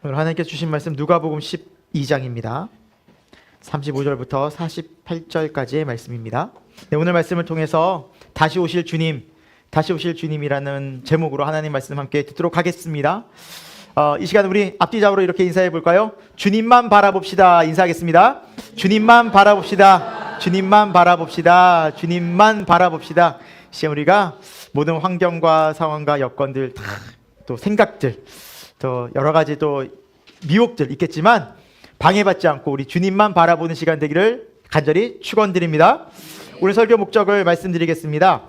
오늘 하나님께서 주신 말씀 누가복음 12장입니다. 35절부터 48절까지의 말씀입니다. 네, 오늘 말씀을 통해서 다시 오실 주님이라는 제목으로 하나님 말씀 함께 듣도록 하겠습니다. 이 시간 우리 앞뒤적으로 이렇게 인사해 볼까요? 주님만 바라봅시다. 인사하겠습니다. 주님만 바라봅시다. 주님만 바라봅시다. 주님만 바라봅시다. 시간 우리가 모든 환경과 상황과 여건들 또 생각들 또 여러 가지 또 미혹들 있겠지만 방해받지 않고 우리 주님만 바라보는 시간 되기를 간절히 축원드립니다. 오늘 설교 목적을 말씀드리겠습니다.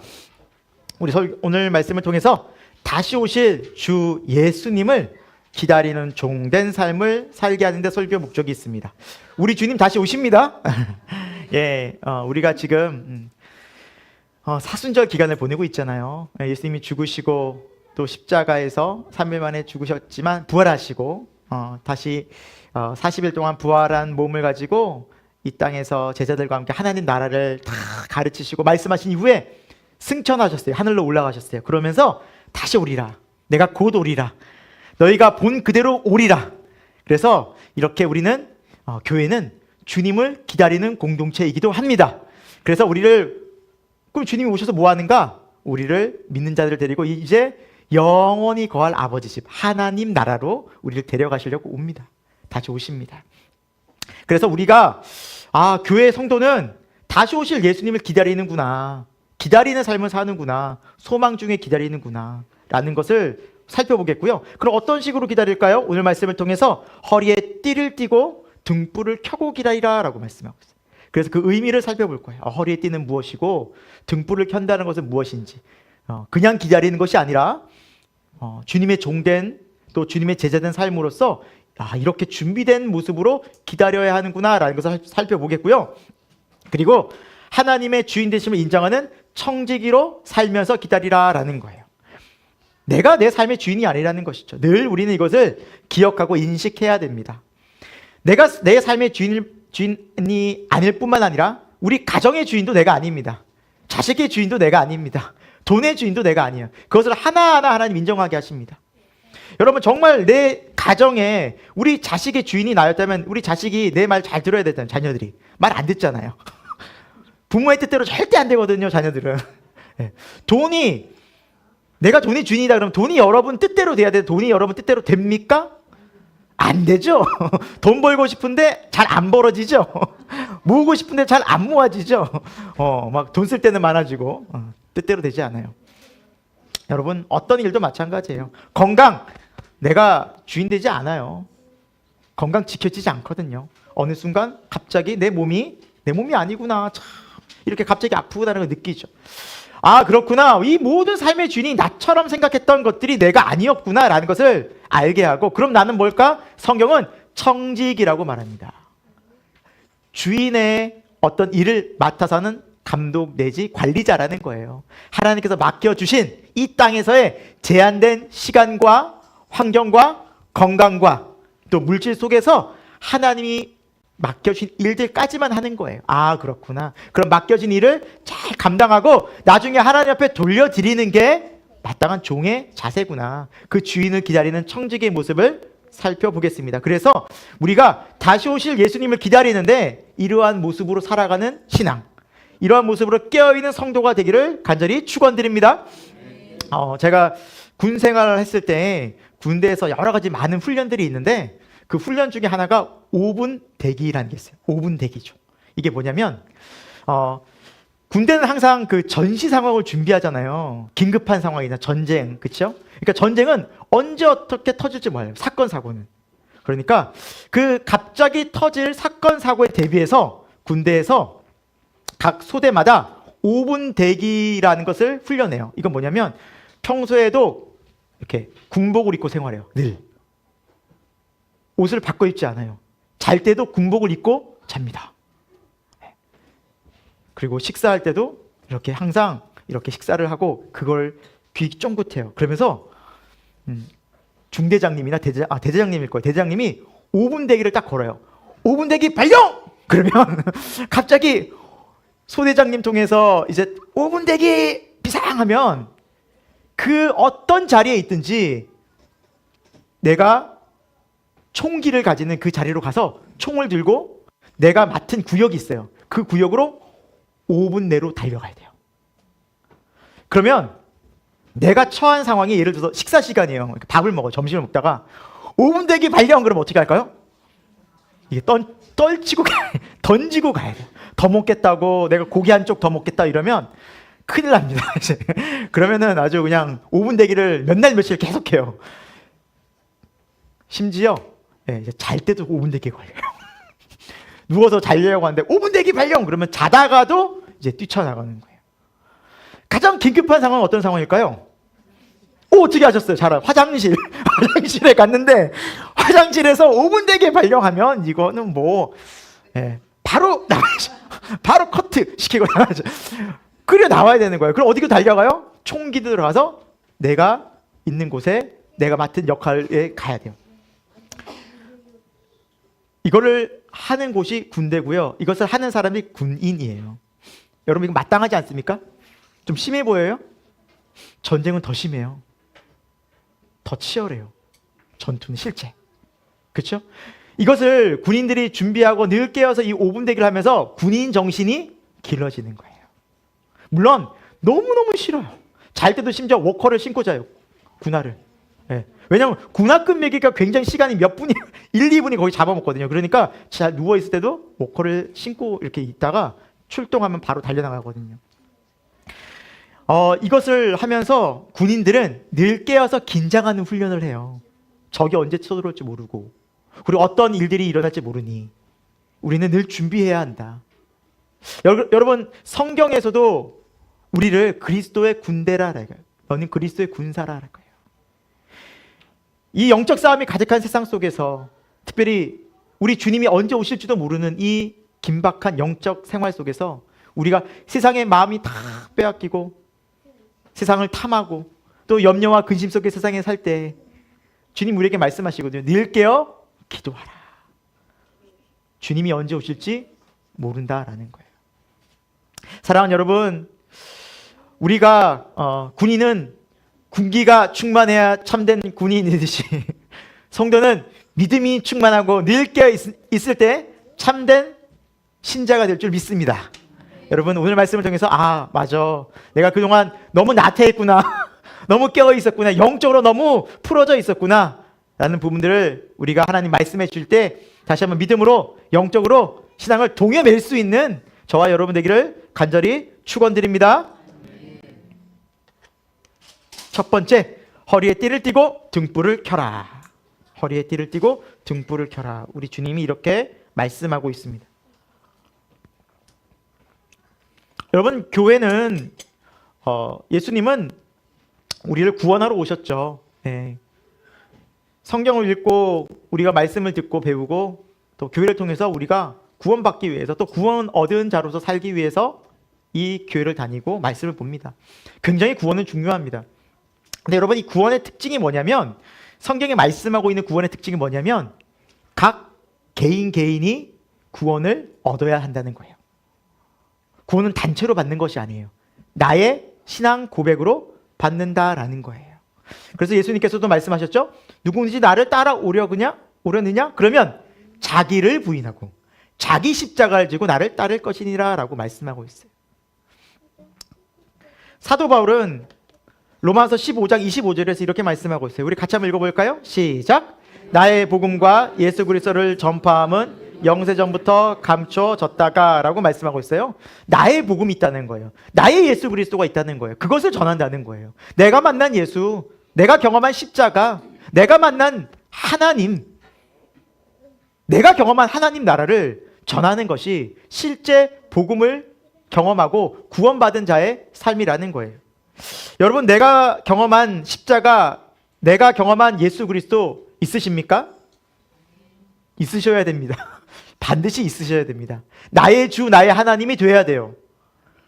오늘 말씀을 통해서 다시 오실 주 예수님을 기다리는 종된 삶을 살게 하는 데 설교 목적이 있습니다. 우리 주님 다시 오십니다. 예, 우리가 지금 사순절 기간을 보내고 있잖아요. 예수님이 죽으시고 또 십자가에서 3일 만에 죽으셨지만 부활하시고 다시 40일 동안 부활한 몸을 가지고 이 땅에서 제자들과 함께 하나님 나라를 다 가르치시고 말씀하신 이후에 승천하셨어요. 하늘로 올라가셨어요. 그러면서 다시 오리라. 내가 곧 오리라. 너희가 본 그대로 오리라. 그래서 이렇게 우리는 교회는 주님을 기다리는 공동체이기도 합니다. 그래서 그럼 주님이 오셔서 뭐 하는가? 우리를 믿는 자들을 데리고 이제 영원히 거할 아버지 집 하나님 나라로 우리를 데려가시려고 옵니다. 다시 오십니다. 그래서 우리가 교회 성도는 다시 오실 예수님을 기다리는구나, 기다리는 삶을 사는구나, 소망 중에 기다리는구나 라는 것을 살펴보겠고요. 그럼 어떤 식으로 기다릴까요? 오늘 말씀을 통해서 허리에 띠를 띠고 등불을 켜고 기다리라 라고 말씀하고 있어요. 그래서 그 의미를 살펴볼 거예요. 허리에 띠는 무엇이고 등불을 켠다는 것은 무엇인지, 그냥 기다리는 것이 아니라 주님의 종된 또 주님의 제자된 삶으로서 이렇게 준비된 모습으로 기다려야 하는구나 라는 것을 살펴보겠고요. 그리고 하나님의 주인 되심을 인정하는 청지기로 살면서 기다리라 라는 거예요. 내가 내 삶의 주인이 아니라는 것이죠. 늘 우리는 이것을 기억하고 인식해야 됩니다. 내가 내 삶의 주인이 아닐 뿐만 아니라 우리 가정의 주인도 내가 아닙니다. 자식의 주인도 내가 아닙니다. 돈의 주인도 내가 아니에요. 그것을 하나하나 하나님 인정하게 하십니다. 여러분, 정말 내 가정에 우리 자식의 주인이 나였다면 우리 자식이 내 말 잘 들어야 되잖아요. 자녀들이 말 안 듣잖아요. 부모의 뜻대로 절대 안 되거든요. 자녀들은. 내가 돈이 주인이다 그러면 돈이 여러분 뜻대로 돼야 돼. 돈이 여러분 뜻대로 됩니까? 안 되죠. 돈 벌고 싶은데 잘 안 벌어지죠. 모으고 싶은데 잘 안 모아지죠. 막 돈 쓸 때는 많아지고 뜻대로 되지 않아요. 여러분, 어떤 일도 마찬가지예요. 건강, 내가 주인 되지 않아요. 건강 지켜지지 않거든요. 어느 순간 갑자기 내 몸이 아니구나, 참 이렇게 갑자기 아프구나라는 걸 느끼죠. 그렇구나, 이 모든 삶의 주인이 나처럼 생각했던 것들이 내가 아니었구나 라는 것을 알게 하고, 그럼 나는 뭘까? 성경은 청지기라고 말합니다. 주인의 어떤 일을 맡아서 하는 감독 내지 관리자라는 거예요. 하나님께서 맡겨주신 이 땅에서의 제한된 시간과 환경과 건강과 또 물질 속에서 하나님이 맡겨주신 일들까지만 하는 거예요. 그렇구나. 그럼 맡겨진 일을 잘 감당하고 나중에 하나님 앞에 돌려드리는 게 마땅한 종의 자세구나. 그 주인을 기다리는 청지기의 모습을 살펴보겠습니다. 그래서 우리가 다시 오실 예수님을 기다리는데 이러한 모습으로 살아가는 신앙, 이러한 모습으로 깨어있는 성도가 되기를 간절히 축원드립니다. 제가 군 생활을 했을 때 군대에서 여러 가지 많은 훈련들이 있는데 그 훈련 중에 하나가 5분 대기라는 게 있어요. 5분 대기죠. 이게 뭐냐면 군대는 항상 그 전시 상황을 준비하잖아요. 긴급한 상황이나 전쟁, 그렇죠? 그러니까 전쟁은 언제 어떻게 터질지 몰라요. 사건 사고는. 그러니까 그 갑자기 터질 사건 사고에 대비해서 군대에서 각 소대마다 5분 대기라는 것을 훈련해요. 이건 뭐냐면 평소에도 이렇게 군복을 입고 생활해요. 늘 옷을 바꿔 입지 않아요. 잘 때도 군복을 입고 잡니다. 그리고 식사할 때도 이렇게 항상 이렇게 식사를 하고 그걸 귀 쫑긋해요. 그러면서 중대장님이나 대대장님일 거예요. 대대장님이 5분 대기를 딱 걸어요. 5분 대기 발령! 그러면 갑자기 소대장님 통해서 이제 5분 대기 비상하면 그 어떤 자리에 있든지 내가 총기를 가지는 그 자리로 가서 총을 들고 내가 맡은 구역이 있어요. 그 구역으로 5분 내로 달려가야 돼요. 그러면 내가 처한 상황이 예를 들어서 식사 시간이에요. 밥을 먹어, 점심을 먹다가 5분 대기 발령 그러면 어떻게 할까요? 이게 떨치고 던지고 가야 돼요. 더 먹겠다고, 내가 고기 한 쪽 더 먹겠다 이러면 큰일 납니다. 그러면은 아주 그냥 5분 대기를 몇 날 며칠 계속해요. 심지어 이제 잘 때도 5분 대기 걸려요. 누워서 자려고 하는데 5분 대기 발령 그러면 자다가도 이제 뛰쳐나가는 거예요. 가장 긴급한 상황은 어떤 상황일까요? 어떻게 하셨어요? 잘 화장실에 갔는데 화장실에서 5분 대기 발령하면 이거는 뭐 바로 나가죠. 바로 커트 시키고 나가죠. 그래 나와야 되는 거예요. 그럼 어디로 달려가요? 총기 들어가서 내가 있는 곳에 내가 맡은 역할에 가야 돼요. 이거를 하는 곳이 군대고요. 이것을 하는 사람이 군인이에요. 여러분 이거 마땅하지 않습니까? 좀 심해 보여요? 전쟁은 더 심해요. 더 치열해요. 전투는 실제. 그렇죠? 이것을 군인들이 준비하고 늘 깨어서 이 5분 대기를 하면서 군인 정신이 길러지는 거예요. 물론 너무너무 싫어요. 잘 때도 심지어 워커를 신고 자요. 군화를. 왜냐하면 군화 끝매기가 굉장히 시간이 몇 분이 1, 2분이 거의 잡아먹거든요. 그러니까 잘 누워있을 때도 워커를 신고 이렇게 있다가 출동하면 바로 달려나가거든요. 이것을 하면서 군인들은 늘 깨어서 긴장하는 훈련을 해요. 적이 언제 쳐들어올지 모르고 그리고 어떤 일들이 일어날지 모르니 우리는 늘 준비해야 한다. 여러분 성경에서도 우리를 그리스도의 군대라 그래요. 너는 그리스도의 군사라 할 거예요. 이 영적 싸움이 가득한 세상 속에서 특별히 우리 주님이 언제 오실지도 모르는 이 긴박한 영적 생활 속에서 우리가 세상의 마음이 다 빼앗기고 세상을 탐하고 또 염려와 근심 속의 세상에 살 때 주님 우리에게 말씀하시거든요. 늘 깨어 기도하라. 주님이 언제 오실지 모른다라는 거예요. 사랑하는 여러분, 우리가 군인은 군기가 충만해야 참된 군인이듯이 성도는 믿음이 충만하고 늘 깨어 있을 때 참된 신자가 될 줄 믿습니다. 여러분 오늘 말씀을 통해서 맞아, 내가 그동안 너무 나태했구나, 너무 깨어 있었구나, 영적으로 너무 풀어져 있었구나 라는 부분들을 우리가 하나님 말씀해 줄 때 다시 한번 믿음으로 영적으로 신앙을 동여맬 수 있는 저와 여러분 되기를 간절히 축원드립니다. 첫 번째, 허리에 띠를 띠고 등불을 켜라. 허리에 띠를 띠고 등불을 켜라. 우리 주님이 이렇게 말씀하고 있습니다. 여러분, 교회는 예수님은 우리를 구원하러 오셨죠. 성경을 읽고 우리가 말씀을 듣고 배우고 또 교회를 통해서 우리가 구원받기 위해서 또 구원 얻은 자로서 살기 위해서 이 교회를 다니고 말씀을 봅니다. 굉장히 구원은 중요합니다. 근데 여러분, 이 구원의 특징이 뭐냐면, 성경에 말씀하고 있는 구원의 특징이 뭐냐면 각 개인이 구원을 얻어야 한다는 거예요. 구원은 단체로 받는 것이 아니에요. 나의 신앙 고백으로 받는다라는 거예요. 그래서 예수님께서도 말씀하셨죠. 누구든지 나를 따라오려느냐? 그러면 자기를 부인하고 자기 십자가를 지고 나를 따를 것이니라 라고 말씀하고 있어요. 사도 바울은 로마서 15장 25절에서 이렇게 말씀하고 있어요. 우리 같이 한번 읽어볼까요? 시작! 나의 복음과 예수 그리스도를 전파함은 영세전부터 감춰졌다가 라고 말씀하고 있어요. 나의 복음이 있다는 거예요. 나의 예수 그리스도가 있다는 거예요. 그것을 전한다는 거예요. 내가 만난 예수, 내가 경험한 십자가, 내가 만난 하나님, 내가 경험한 하나님 나라를 전하는 것이 실제 복음을 경험하고 구원받은 자의 삶이라는 거예요. 여러분, 내가 경험한 십자가, 내가 경험한 예수 그리스도 있으십니까? 있으셔야 됩니다. 반드시 있으셔야 됩니다. 나의 주, 나의 하나님이 돼야 돼요.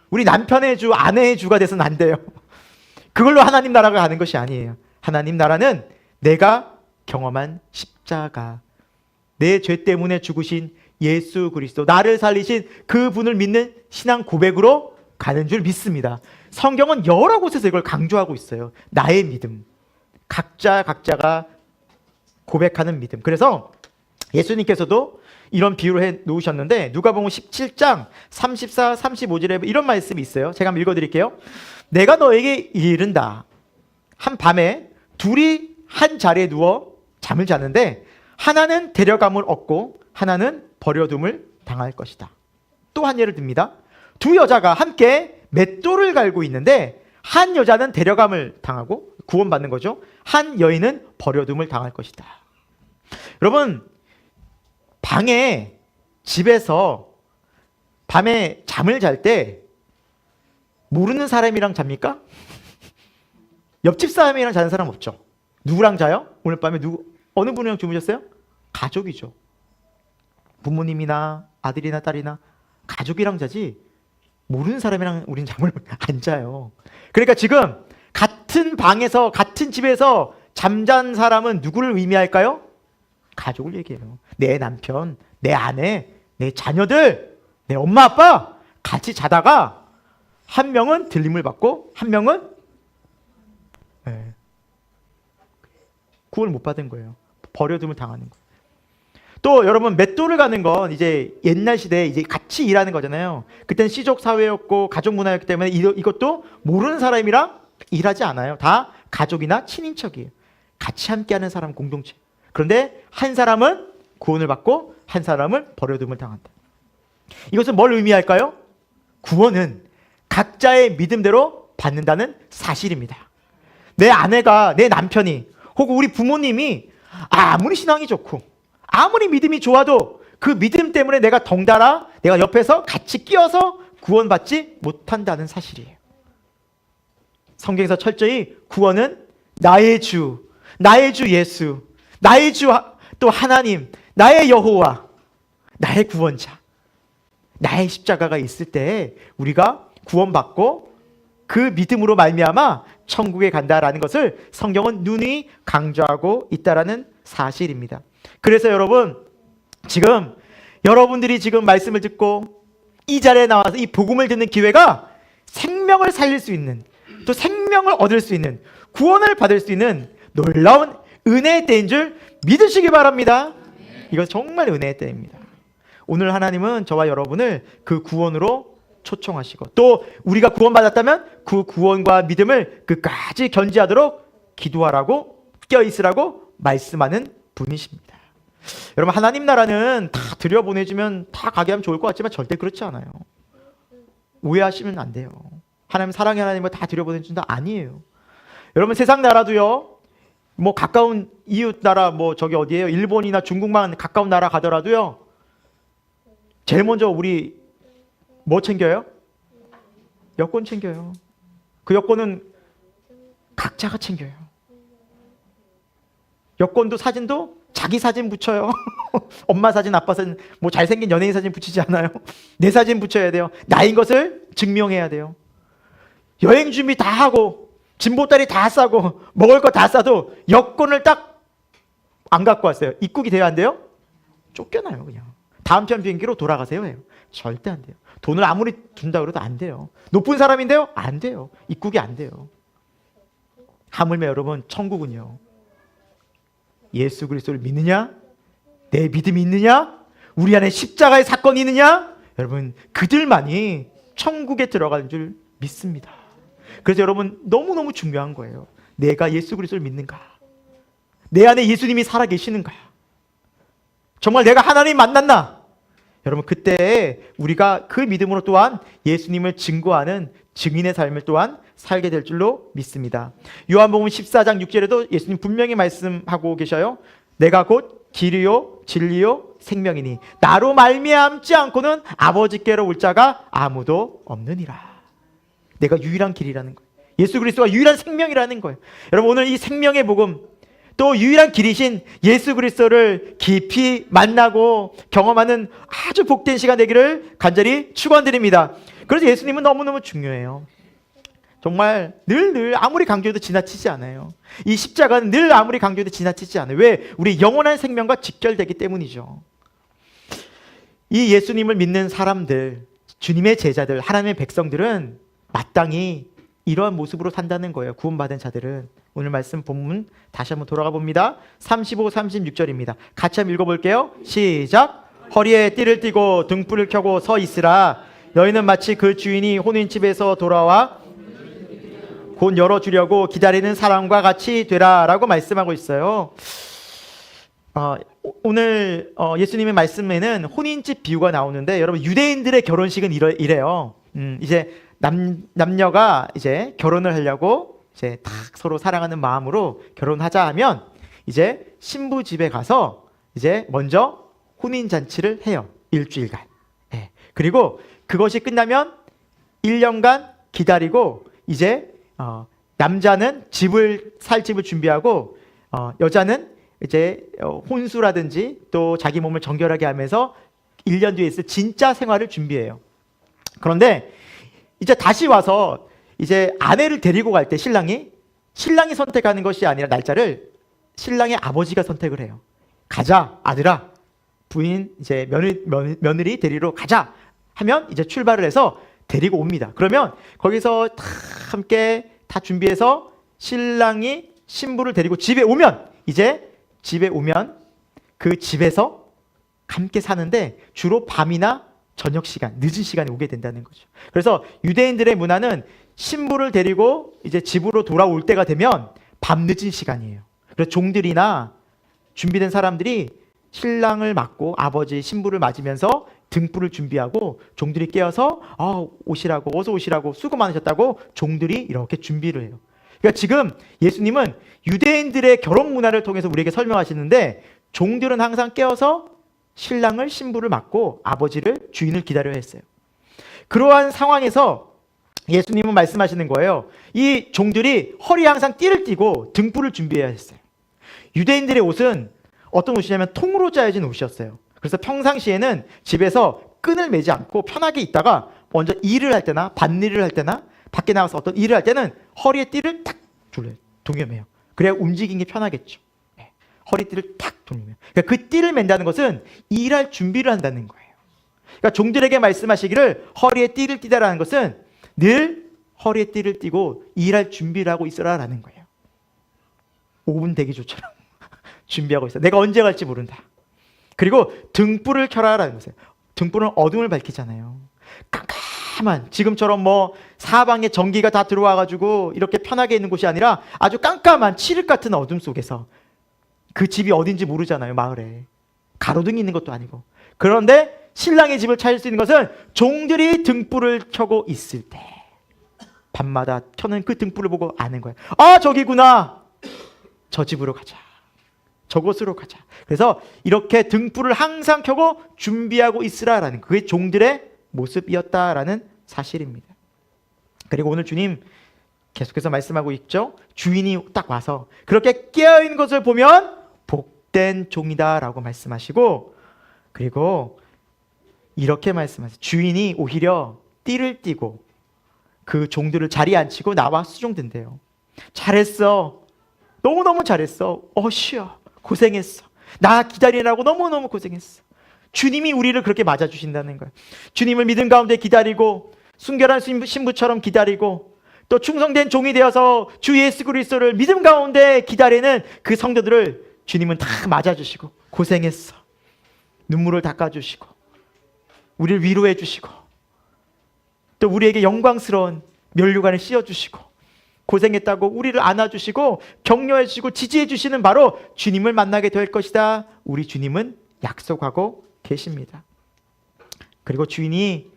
우리 남편의 주, 아내의 주가 돼서는 안 돼요. 그걸로 하나님 나라가 가는 것이 아니에요. 하나님 나라는 내가 경험한 십자가, 내 죄 때문에 죽으신 예수 그리스도, 나를 살리신 그분을 믿는 신앙 고백으로 가는 줄 믿습니다. 성경은 여러 곳에서 이걸 강조하고 있어요. 나의 믿음, 각자가 고백하는 믿음. 그래서 예수님께서도 이런 비유를 해 놓으셨는데 누가복음 17장 34, 35절에 이런 말씀이 있어요. 제가 한번 읽어드릴게요. 내가 너에게 이른다. 한 밤에 둘이 한 자리에 누워 잠을 자는데 하나는 데려감을 얻고 하나는 버려둠을 당할 것이다. 또 한 예를 듭니다. 두 여자가 함께 맷돌을 갈고 있는데 한 여자는 데려감을 당하고 구원받는 거죠. 한 여인은 버려둠을 당할 것이다. 여러분, 방에 집에서 밤에 잠을 잘 때 모르는 사람이랑 잡니까? 옆집 사람이랑 자는 사람 없죠. 누구랑 자요? 오늘 밤에 어느 분이랑 주무셨어요? 가족이죠. 부모님이나 아들이나 딸이나 가족이랑 자지 모르는 사람이랑 우린 잠을 안 자요. 그러니까 지금 같은 방에서 같은 집에서 잠잔 사람은 누구를 의미할까요? 가족을 얘기해요. 내 남편, 내 아내, 내 자녀들, 내 엄마 아빠 같이 자다가 한 명은 들림을 받고 한 명은 구원을 못 받은 거예요. 버려둠을 당하는 거예요. 또 여러분, 맷돌을 가는 건 이제 옛날 시대에 이제 같이 일하는 거잖아요. 그때는 시족 사회였고 가족 문화였기 때문에 이것도 모르는 사람이랑 일하지 않아요. 다 가족이나 친인척이에요. 같이 함께하는 사람 공동체. 그런데 한 사람은 구원을 받고 한 사람은 버려둠을 당한다. 이것은 뭘 의미할까요? 구원은 각자의 믿음대로 받는다는 사실입니다. 내 아내가, 내 남편이, 혹은 우리 부모님이 아무리 신앙이 좋고 아무리 믿음이 좋아도 그 믿음 때문에 내가 덩달아 내가 옆에서 같이 끼어서 구원받지 못한다는 사실이에요. 성경에서 철저히 구원은 나의 주 예수, 나의 주 또 하나님, 나의 여호와, 나의 구원자, 나의 십자가가 있을 때 우리가 구원받고 그 믿음으로 말미암아 천국에 간다라는 것을 성경은 누누이 강조하고 있다라는 사실입니다. 그래서 여러분, 지금 여러분들이 지금 말씀을 듣고 이 자리에 나와서 이 복음을 듣는 기회가 생명을 살릴 수 있는, 또 생명을 얻을 수 있는, 구원을 받을 수 있는 놀라운 은혜의 때인 줄 믿으시기 바랍니다. 이건 정말 은혜의 때입니다. 오늘 하나님은 저와 여러분을 그 구원으로 초청하시고, 또 우리가 구원받았다면 그 구원과 믿음을 끝까지 견지하도록 기도하라고, 껴있으라고 말씀하는 분이십니다. 여러분, 하나님 나라는 다 들여보내주면 다 가게 하면 좋을 것 같지만 절대 그렇지 않아요. 오해하시면 안 돼요. 하나님, 사랑의 하나님을 다 들여보내준다? 아니에요. 여러분, 세상 나라도요, 뭐 가까운 이웃 나라, 뭐 저기 어디예요? 일본이나 중국만 가까운 나라 가더라도요, 제일 먼저 우리 뭐 챙겨요? 여권 챙겨요. 그 여권은 각자가 챙겨요. 여권도 사진도 자기 사진 붙여요. 엄마 사진, 아빠 사진, 뭐 잘생긴 연예인 사진 붙이지 않아요. 내 사진 붙여야 돼요. 나인 것을 증명해야 돼요. 여행 준비 다 하고 진보다리 다 싸고 먹을 거 다 싸도 여권을 딱 안 갖고 왔어요. 입국이 돼야 안 돼요? 쫓겨나요. 그냥 다음 편 비행기로 돌아가세요 해요. 절대 안 돼요. 돈을 아무리 준다 그래도 안 돼요. 높은 사람인데요? 안 돼요. 입국이 안 돼요. 하물며 여러분, 천국은요, 예수 그리스도를 믿느냐? 내 믿음이 있느냐? 우리 안에 십자가의 사건이 있느냐? 여러분, 그들만이 천국에 들어가는 줄 믿습니다. 그래서 여러분, 너무너무 중요한 거예요. 내가 예수 그리스도를 믿는가? 내 안에 예수님이 살아계시는가? 정말 내가 하나님 만났나? 여러분, 그때 우리가 그 믿음으로 또한 예수님을 증거하는 증인의 삶을 또한 살게 될 줄로 믿습니다. 요한복음 14장 6절에도 예수님 분명히 말씀하고 계셔요. 내가 곧 길이요 진리요 생명이니 나로 말미암지 않고는 아버지께로 올 자가 아무도 없느니라. 내가 유일한 길이라는 거예요. 예수 그리스도가 유일한 생명이라는 거예요. 여러분, 오늘 이 생명의 복음, 또 유일한 길이신 예수 그리스도를 깊이 만나고 경험하는 아주 복된 시간 되기를 간절히 축원드립니다. 그래서 예수님은 너무너무 중요해요. 정말 늘 아무리 강조해도 지나치지 않아요. 이 십자가는 늘 아무리 강조해도 지나치지 않아요. 왜? 우리 영원한 생명과 직결되기 때문이죠. 이 예수님을 믿는 사람들, 주님의 제자들, 하나님의 백성들은 마땅히 이러한 모습으로 산다는 거예요. 구원받은 자들은. 오늘 말씀 본문 다시 한번 돌아가 봅니다. 35, 36절입니다. 같이 한번 읽어볼게요. 시작. 허리에 띠를 띠고 등불을 켜고 서 있으라. 너희는 마치 그 주인이 혼인집에서 돌아와 곧 열어주려고 기다리는 사람과 같이 되라 라고 말씀하고 있어요. 오늘 예수님의 말씀에는 혼인집 비유가 나오는데, 여러분 유대인들의 결혼식은 이래요. 이제 남녀가 이제 결혼을 하려고 이제 딱 서로 사랑하는 마음으로 결혼하자 하면 이제 신부 집에 가서 이제 먼저 혼인 잔치를 해요. 일주일간. 예. 그리고 그것이 끝나면 1년간 기다리고 이제 남자는 살 집을 준비하고 여자는 이제 혼수라든지 또 자기 몸을 정결하게 하면서 1년 뒤에 있을 진짜 생활을 준비해요. 그런데 이제 다시 와서 이제 아내를 데리고 갈 때 신랑이 선택하는 것이 아니라 날짜를 신랑의 아버지가 선택을 해요. 가자, 아들아. 부인 이제 며느리 데리러 가자 하면 이제 출발을 해서 데리고 옵니다. 그러면 거기서 다 함께 다 준비해서 신랑이 신부를 데리고 집에 오면 그 집에서 함께 사는데 주로 밤이나 저녁 시간, 늦은 시간에 오게 된다는 거죠. 그래서 유대인들의 문화는 신부를 데리고 이제 집으로 돌아올 때가 되면 밤늦은 시간이에요. 그래서 종들이나 준비된 사람들이 신랑을 맞고 아버지 신부를 맞으면서 등불을 준비하고 종들이 깨어서 오시라고, 어서 오시라고, 수고 많으셨다고 종들이 이렇게 준비를 해요. 그러니까 지금 예수님은 유대인들의 결혼 문화를 통해서 우리에게 설명하시는데, 종들은 항상 깨어서 신랑을, 신부를 맞고 아버지를, 주인을 기다려야 했어요. 그러한 상황에서 예수님은 말씀하시는 거예요. 이 종들이 허리에 항상 띠를 띠고 등불을 준비해야 했어요. 유대인들의 옷은 어떤 옷이냐면 통으로 짜여진 옷이었어요. 그래서 평상시에는 집에서 끈을 매지 않고 편하게 있다가 먼저 일을 할 때나 밭일을 할 때나 밖에 나가서 어떤 일을 할 때는 허리에 띠를 탁 돌려요. 동여매요. 그래야 움직이는 게 편하겠죠. 허리띠를 탁 돌리면. 그러니까 그 띠를 맨다는 것은 일할 준비를 한다는 거예요. 그러니까 종들에게 말씀하시기를 허리에 띠를 띠다라는 것은 늘 허리에 띠를 띠고 일할 준비를 하고 있어라라는 거예요. 5분 대기조처럼 준비하고 있어. 내가 언제 갈지 모른다. 그리고 등불을 켜라라는 거예요. 등불은 어둠을 밝히잖아요. 깜깜한, 지금처럼 뭐 사방에 전기가 다 들어와가지고 이렇게 편하게 있는 곳이 아니라 아주 깜깜한 칠흑 같은 어둠 속에서, 그 집이 어딘지 모르잖아요. 마을에 가로등이 있는 것도 아니고. 그런데 신랑의 집을 찾을 수 있는 것은 종들이 등불을 켜고 있을 때, 밤마다 켜는 그 등불을 보고 아는 거예요. 저기구나. 저 집으로 가자. 저곳으로 가자. 그래서 이렇게 등불을 항상 켜고 준비하고 있으라라는, 그게 종들의 모습이었다라는 사실입니다. 그리고 오늘 주님 계속해서 말씀하고 있죠. 주인이 딱 와서 그렇게 깨어있는 것을 보면 복된 종이다라고 말씀하시고, 그리고 이렇게 말씀하세요. 주인이 오히려 띠를 띠고 그 종들을 자리에 앉히고 나와 수종된대요. 잘했어. 너무너무 잘했어. 쉬어. 고생했어. 나 기다리라고 너무너무 고생했어. 주님이 우리를 그렇게 맞아주신다는 거예요. 주님을 믿음 가운데 기다리고 순결한 신부처럼 기다리고 또 충성된 종이 되어서 주 예수 그리스도를 믿음 가운데 기다리는 그 성도들을 주님은 다 맞아주시고 고생했어. 눈물을 닦아주시고 우리를 위로해 주시고 또 우리에게 영광스러운 면류관을 씌워주시고 고생했다고 우리를 안아주시고 격려해 주시고 지지해 주시는 바로 주님을 만나게 될 것이다. 우리 주님은 약속하고 계십니다. 그리고 주인이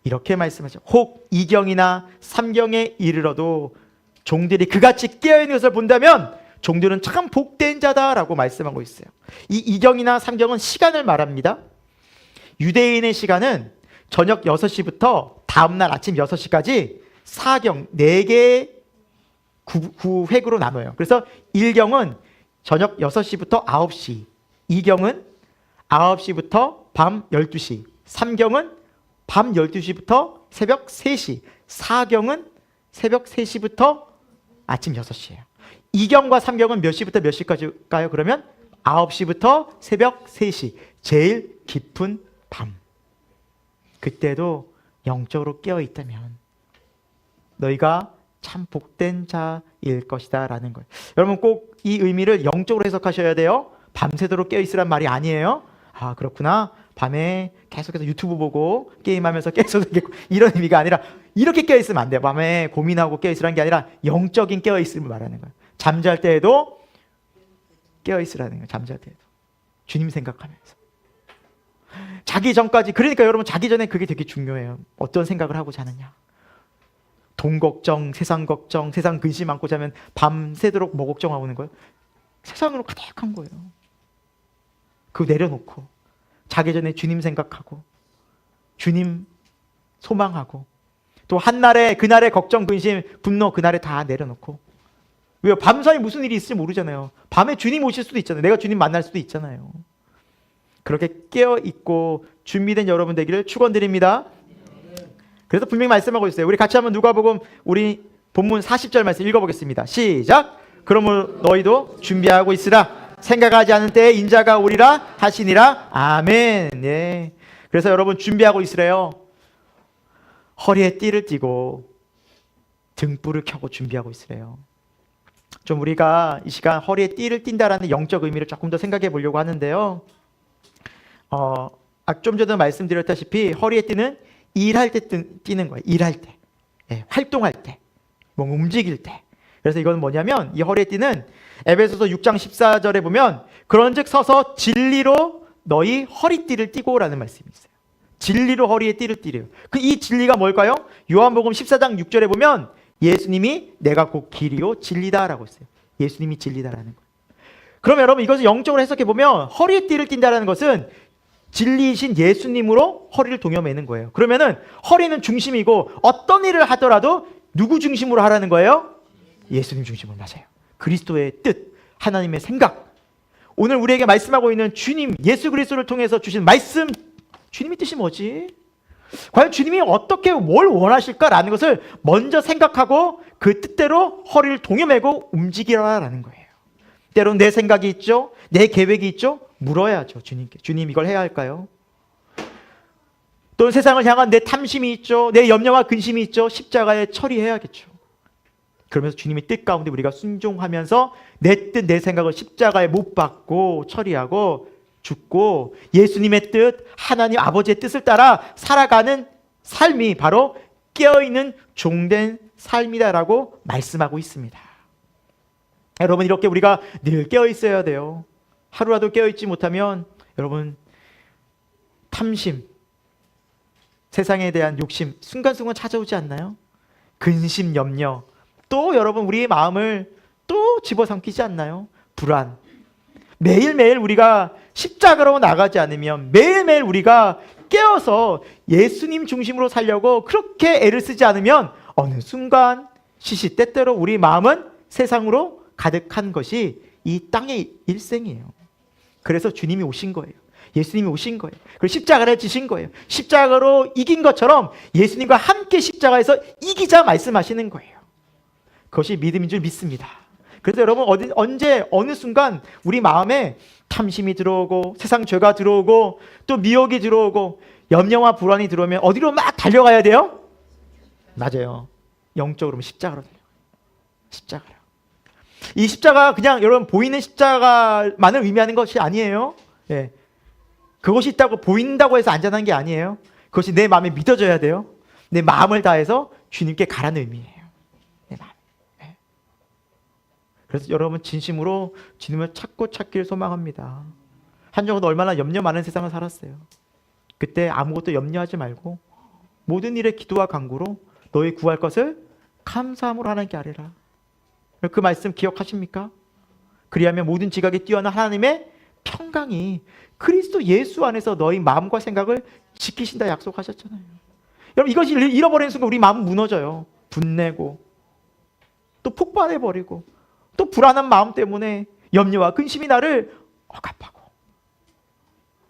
이렇게 말씀하죠. 혹 2경이나 3경에 이르러도 종들이 그같이 깨어있는 것을 본다면 종들은 참 복된 자다라고 말씀하고 있어요. 이 2경이나 3경은 시간을 말합니다. 유대인의 시간은 저녁 6시부터 다음날 아침 6시까지 4경, 4개의 구획으로 나눠요. 그래서 1경은 저녁 6시부터 9시, 2경은 9시부터 밤 12시, 3경은 밤 12시부터 새벽 3시, 4경은 새벽 3시부터 아침 6시예요. 2경과 3경은 몇 시부터 몇 시까지일까요? 그러면 9시부터 새벽 3시, 제일 깊은 밤. 그때도 영적으로 깨어 있다면 너희가 참 복된 자일 것이다 라는 거예요. 여러분 꼭 이 의미를 영적으로 해석하셔야 돼요. 밤새도록 깨어있으란 말이 아니에요. 아 그렇구나, 밤에 계속해서 유튜브 보고 게임하면서 깨어있어도 되겠고, 이런 의미가 아니라 이렇게 깨어있으면 안 돼요. 밤에 고민하고 깨어있으라는 게 아니라 영적인 깨어있음을 말하는 거예요. 잠잘 때에도 깨어있으라는 거예요. 잠잘 때에도 주님 생각하면서 자기 전까지. 그러니까 여러분 자기 전에 그게 되게 중요해요. 어떤 생각을 하고 자느냐. 돈 걱정, 세상 근심 안고 자면 밤새도록 뭐 걱정하고 있는 거예요? 세상으로 가득한 거예요. 그거 내려놓고 자기 전에 주님 생각하고 주님 소망하고, 또 한날에 그날의 걱정, 근심, 분노 그날에 다 내려놓고. 왜요? 밤사이 무슨 일이 있을지 모르잖아요. 밤에 주님 오실 수도 있잖아요. 내가 주님 만날 수도 있잖아요. 그렇게 깨어있고 준비된 여러분 되기를 축원드립니다. 그래서 분명히 말씀하고 있어요. 우리 같이 한번 누가복음 우리 본문 40절 말씀 읽어보겠습니다. 시작. 그러므로 너희도 준비하고 있으라. 생각하지 않은 때에 인자가 오리라 하시니라. 아멘. 예. 그래서 여러분 준비하고 있으래요. 허리에 띠를 띠고 등불을 켜고 준비하고 있으래요. 좀 우리가 이 시간 허리에 띠를 띈다라는 영적 의미를 조금 더 생각해 보려고 하는데요. 좀 전에 말씀드렸다시피 허리에 띠는 일할 때 띠는 거예요. 일할 때, 예, 활동할 때, 뭐 움직일 때. 그래서 이건 뭐냐면 이 허리에 띠는 에베소서 6장 14절에 보면 그런즉 서서 진리로 너희 허리띠를 띠고라는 말씀이 있어요. 진리로 허리에 띠를 띠래요. 이 진리가 뭘까요? 요한복음 14장 6절에 보면 예수님이 내가 곧 길이요 진리다라고 했어요. 예수님이 진리다라는 거예요. 그럼 여러분 이것을 영적으로 해석해 보면 허리에 띠를 띈다라는 것은 진리이신 예수님으로 허리를 동여매는 거예요. 그러면은 허리는 중심이고 어떤 일을 하더라도 누구 중심으로 하라는 거예요? 예수님 중심으로. 맞아요. 그리스도의 뜻, 하나님의 생각. 오늘 우리에게 말씀하고 있는 주님 예수 그리스도를 통해서 주신 말씀, 주님의 뜻이 뭐지? 과연 주님이 어떻게 뭘 원하실까라는 것을 먼저 생각하고 그 뜻대로 허리를 동여매고 움직이라라는 거예요. 때로는 내 생각이 있죠, 내 계획이 있죠. 물어야죠, 주님께. 주님 이걸 해야 할까요? 또 세상을 향한 내 탐심이 있죠, 내 염려와 근심이 있죠. 십자가에 처리해야겠죠. 그러면서 주님의 뜻 가운데 우리가 순종하면서 내 뜻, 내 생각을 십자가에 못 박고 처리하고 죽고 예수님의 뜻, 하나님 아버지의 뜻을 따라 살아가는 삶이 바로 깨어있는 종된 삶이다라고 말씀하고 있습니다. 여러분 이렇게 우리가 늘 깨어있어야 돼요. 하루라도 깨어있지 못하면 여러분 탐심, 세상에 대한 욕심 순간순간 찾아오지 않나요? 근심, 염려, 또 여러분 우리의 마음을 또 집어삼키지 않나요? 불안. 매일매일 우리가 십자가로 나가지 않으면, 매일매일 우리가 깨어서 예수님 중심으로 살려고 그렇게 애를 쓰지 않으면 어느 순간 시시때때로 우리 마음은 세상으로 가득한 것이 이 땅의 일생이에요. 그래서 주님이 오신 거예요. 예수님이 오신 거예요. 그리고 십자가를 지신 거예요. 십자가로 이긴 것처럼 예수님과 함께 십자가에서 이기자 말씀하시는 거예요. 그것이 믿음인 줄 믿습니다. 그래서 여러분 언제 어느 순간 우리 마음에 탐심이 들어오고 세상 죄가 들어오고 또 미혹이 들어오고 염려와 불안이 들어오면 어디로 막 달려가야 돼요? 맞아요. 영적으로 십자가로 달려가요. 십자가요. 이 십자가 그냥 여러분 보이는 십자가만을 의미하는 것이 아니에요. 예. 그것이 있다고 보인다고 해서 안전한 게 아니에요. 그것이 내 마음에 믿어져야 돼요. 내 마음을 다해서 주님께 가라는 의미예요. 내 마음. 예. 그래서 여러분 진심으로 주님을 찾고 찾기를 소망합니다. 한정은 얼마나 염려 많은 세상을 살았어요. 그때 아무것도 염려하지 말고 모든 일에 기도와 간구로 너희 구할 것을 감사함으로 하나님께 아뢰라. 그 말씀 기억하십니까? 그리하면 모든 지각에 뛰어난 하나님의 평강이 그리스도 예수 안에서 너희 마음과 생각을 지키신다 약속하셨잖아요. 여러분 이것이 잃어버리는 순간 우리 마음은 무너져요. 분내고 또 폭발해버리고 또 불안한 마음 때문에 염려와 근심이 나를 억압하고,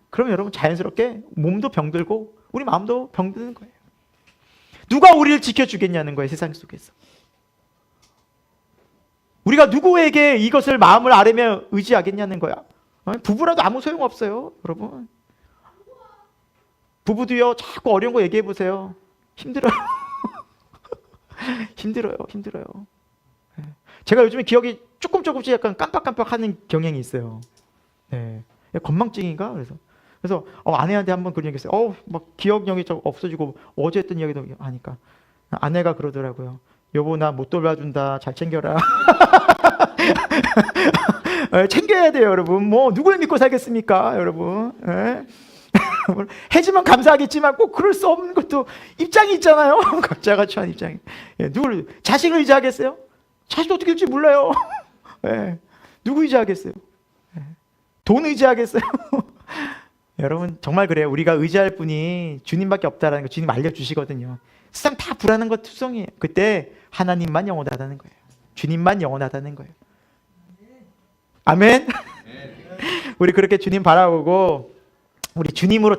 그러면 여러분 자연스럽게 몸도 병들고 우리 마음도 병드는 거예요. 누가 우리를 지켜주겠냐는 거예요. 세상 속에서 우리가 누구에게 이것을 마음을 아뢰며 의지하겠냐는 거야. 부부라도 아무 소용없어요. 여러분 부부도요 자꾸 어려운 거 얘기해 보세요. 힘들어요. 힘들어요. 예. 제가 요즘에 기억이 조금씩 약간 깜빡깜빡하는 경향이 있어요. 네. 건망증인가? 그래서 아내한테 한번 그런 얘기 했어요. 막 기억력이 좀 없어지고 어제 했던 이야기도 하니까 아내가 그러더라고요. 여보, 나 못 돌봐준다. 잘 챙겨라. 챙겨야 돼요, 여러분. 뭐 누굴 믿고 살겠습니까, 여러분? 해주면 감사하겠지만 꼭 그럴 수 없는 것도 입장이 있잖아요. 각자가 처한 입장이. 누굴 자식을 의지하겠어요? 자식 어떻게 될지 몰라요. 누구 의지하겠어요? 돈 의지하겠어요? 여러분 정말 그래요. 우리가 의지할 분이 주님밖에 없다라는 거 주님 알려주시거든요. 세상 다 불안한 것 투성이에요. 그때 하나님만 영원하다는 거예요. 주님만 영원하다는 거예요. 아멘. 우리 그렇게 주님 바라보고 우리 주님으로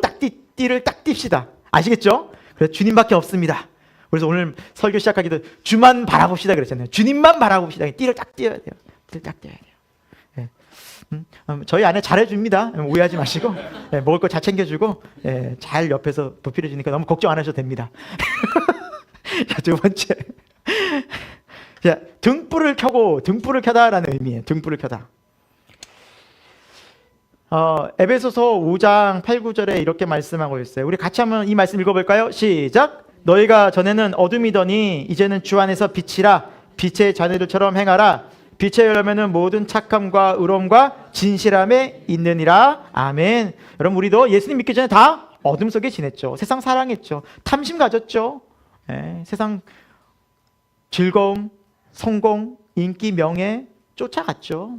띠를 딱 띱시다. 아시겠죠? 그래서 주님밖에 없습니다. 그래서 오늘 설교 시작하기도 주만 바라봅시다 그랬잖아요. 주님만 바라봅시다. 띠를 딱 띄어야 돼요. 띠를 딱 띄어야 돼요. 저희 아내 잘해줍니다. 오해하지 마시고 먹을 거 잘 챙겨주고 잘 옆에서 보필해주니까 너무 걱정 안 하셔도 됩니다. 자, 두 번째, 자, 등불을 켜다라는 의미예요. 등불을 켜다. 에베소서 5장 8, 9절에 이렇게 말씀하고 있어요. 우리 같이 한번 이 말씀 읽어볼까요? 시작. 너희가 전에는 어둠이더니 이제는 주 안에서 빛이라. 빛의 자녀들처럼 행하라. 빛의 열매는 모든 착함과 의로움과 진실함에 있느니라. 아멘. 여러분 우리도 예수님 믿기 전에 다 어둠 속에 지냈죠. 세상 사랑했죠. 탐심 가졌죠. 세상 즐거움, 성공, 인기, 명예 쫓아갔죠.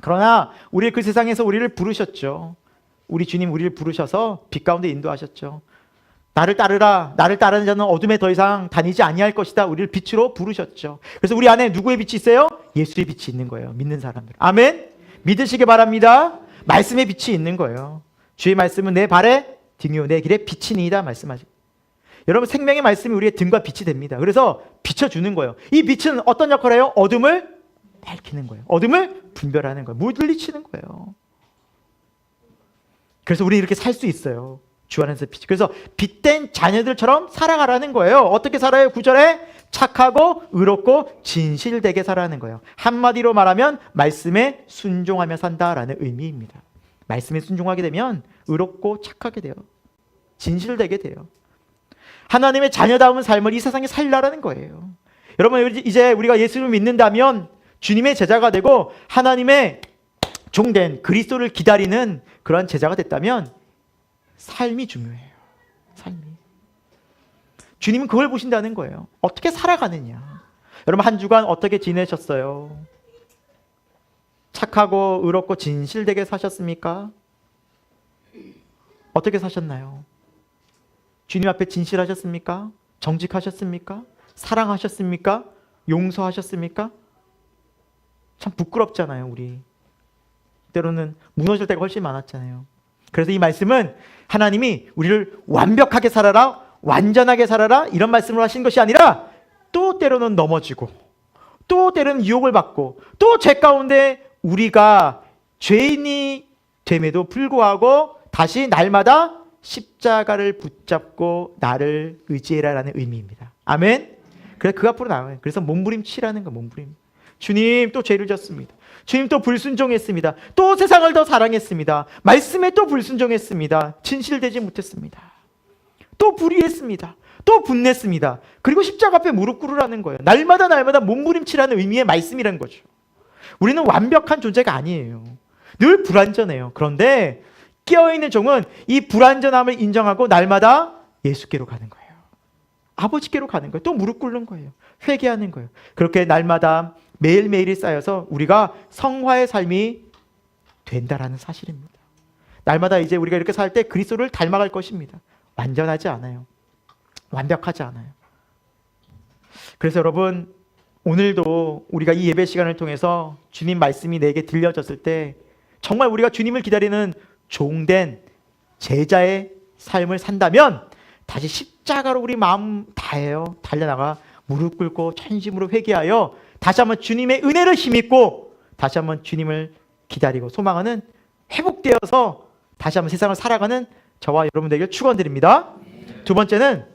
그러나 우리 그 세상에서 우리를 부르셨죠. 우리 주님 우리를 부르셔서 빛 가운데 인도하셨죠. 나를 따르라. 나를 따르는 자는 어둠에 더 이상 다니지 아니할 것이다. 우리를 빛으로 부르셨죠. 그래서 우리 안에 누구의 빛이 있어요? 예수의 빛이 있는 거예요. 믿는 사람들. 아멘. 믿으시기 바랍니다. 말씀의 빛이 있는 거예요. 주의 말씀은 내 발에 등이요 내 길에 빛이니이다 말씀하시고. 여러분 생명의 말씀이 우리의 등과 빛이 됩니다. 그래서 비춰주는 거예요. 이 빛은 어떤 역할을 해요? 어둠을 밝히는 거예요. 어둠을 분별하는 거예요. 물리치는 거예요. 그래서 우리 이렇게 살 수 있어요. 주 안에서 빛. 그래서 빛된 자녀들처럼 살아가라는 거예요. 어떻게 살아요? 9절에 착하고 의롭고 진실되게 살아가는 거예요. 한마디로 말하면 말씀에 순종하며 산다라는 의미입니다. 말씀에 순종하게 되면 의롭고 착하게 돼요. 진실되게 돼요. 하나님의 자녀다운 삶을 이 세상에 살라라는 거예요. 여러분 이제 우리가 예수를 믿는다면 주님의 제자가 되고 하나님의 종된 그리스도를 기다리는 그런 제자가 됐다면 삶이 중요해요. 삶이. 주님은 그걸 보신다는 거예요. 어떻게 살아가느냐. 여러분 한 주간 어떻게 지내셨어요? 착하고 의롭고 진실되게 사셨습니까? 어떻게 사셨나요? 주님 앞에 진실하셨습니까? 정직하셨습니까? 사랑하셨습니까? 용서하셨습니까? 참 부끄럽잖아요, 우리. 때로는 무너질 때가 훨씬 많았잖아요. 그래서 이 말씀은 하나님이 우리를 완벽하게 살아라, 완전하게 살아라 이런 말씀을 하신 것이 아니라 또 때로는 넘어지고 또 때로는 유혹을 받고 또 죄 가운데 우리가 죄인이 됨에도 불구하고 다시 날마다 십자가를 붙잡고 나를 의지해라라는 의미입니다. 아멘. 그래서 그 앞으로 나와요. 그래서 몸부림치라는 거, 몸부림. 주님 또 죄를 졌습니다. 주님 또 불순종했습니다. 또 세상을 더 사랑했습니다. 말씀에 또 불순종했습니다. 진실되지 못했습니다. 또 불의했습니다. 또 분냈습니다. 그리고 십자가 앞에 무릎 꿇으라는 거예요. 날마다 몸부림치라는 의미의 말씀이라는 거죠. 우리는 완벽한 존재가 아니에요. 늘 불완전해요. 그런데 깨어있는 종은 이 불완전함을 인정하고 날마다 예수께로 가는 거예요. 아버지께로 가는 거예요. 또 무릎 꿇는 거예요. 회개하는 거예요. 그렇게 날마다 매일매일이 쌓여서 우리가 성화의 삶이 된다라는 사실입니다. 날마다 이제 우리가 이렇게 살 때 그리스도를 닮아갈 것입니다. 완전하지 않아요. 완벽하지 않아요. 그래서 여러분 오늘도 우리가 이 예배 시간을 통해서 주님 말씀이 내게 들려졌을 때 정말 우리가 주님을 기다리는 종된 제자의 삶을 산다면 다시 십자가로 우리 마음 다해요. 달려나가 무릎 꿇고 전심으로 회개하여 다시 한번 주님의 은혜를 힘입고 다시 한번 주님을 기다리고 소망하는 회복되어서 다시 한번 세상을 살아가는 저와 여러분들에게 축원드립니다. 두 번째는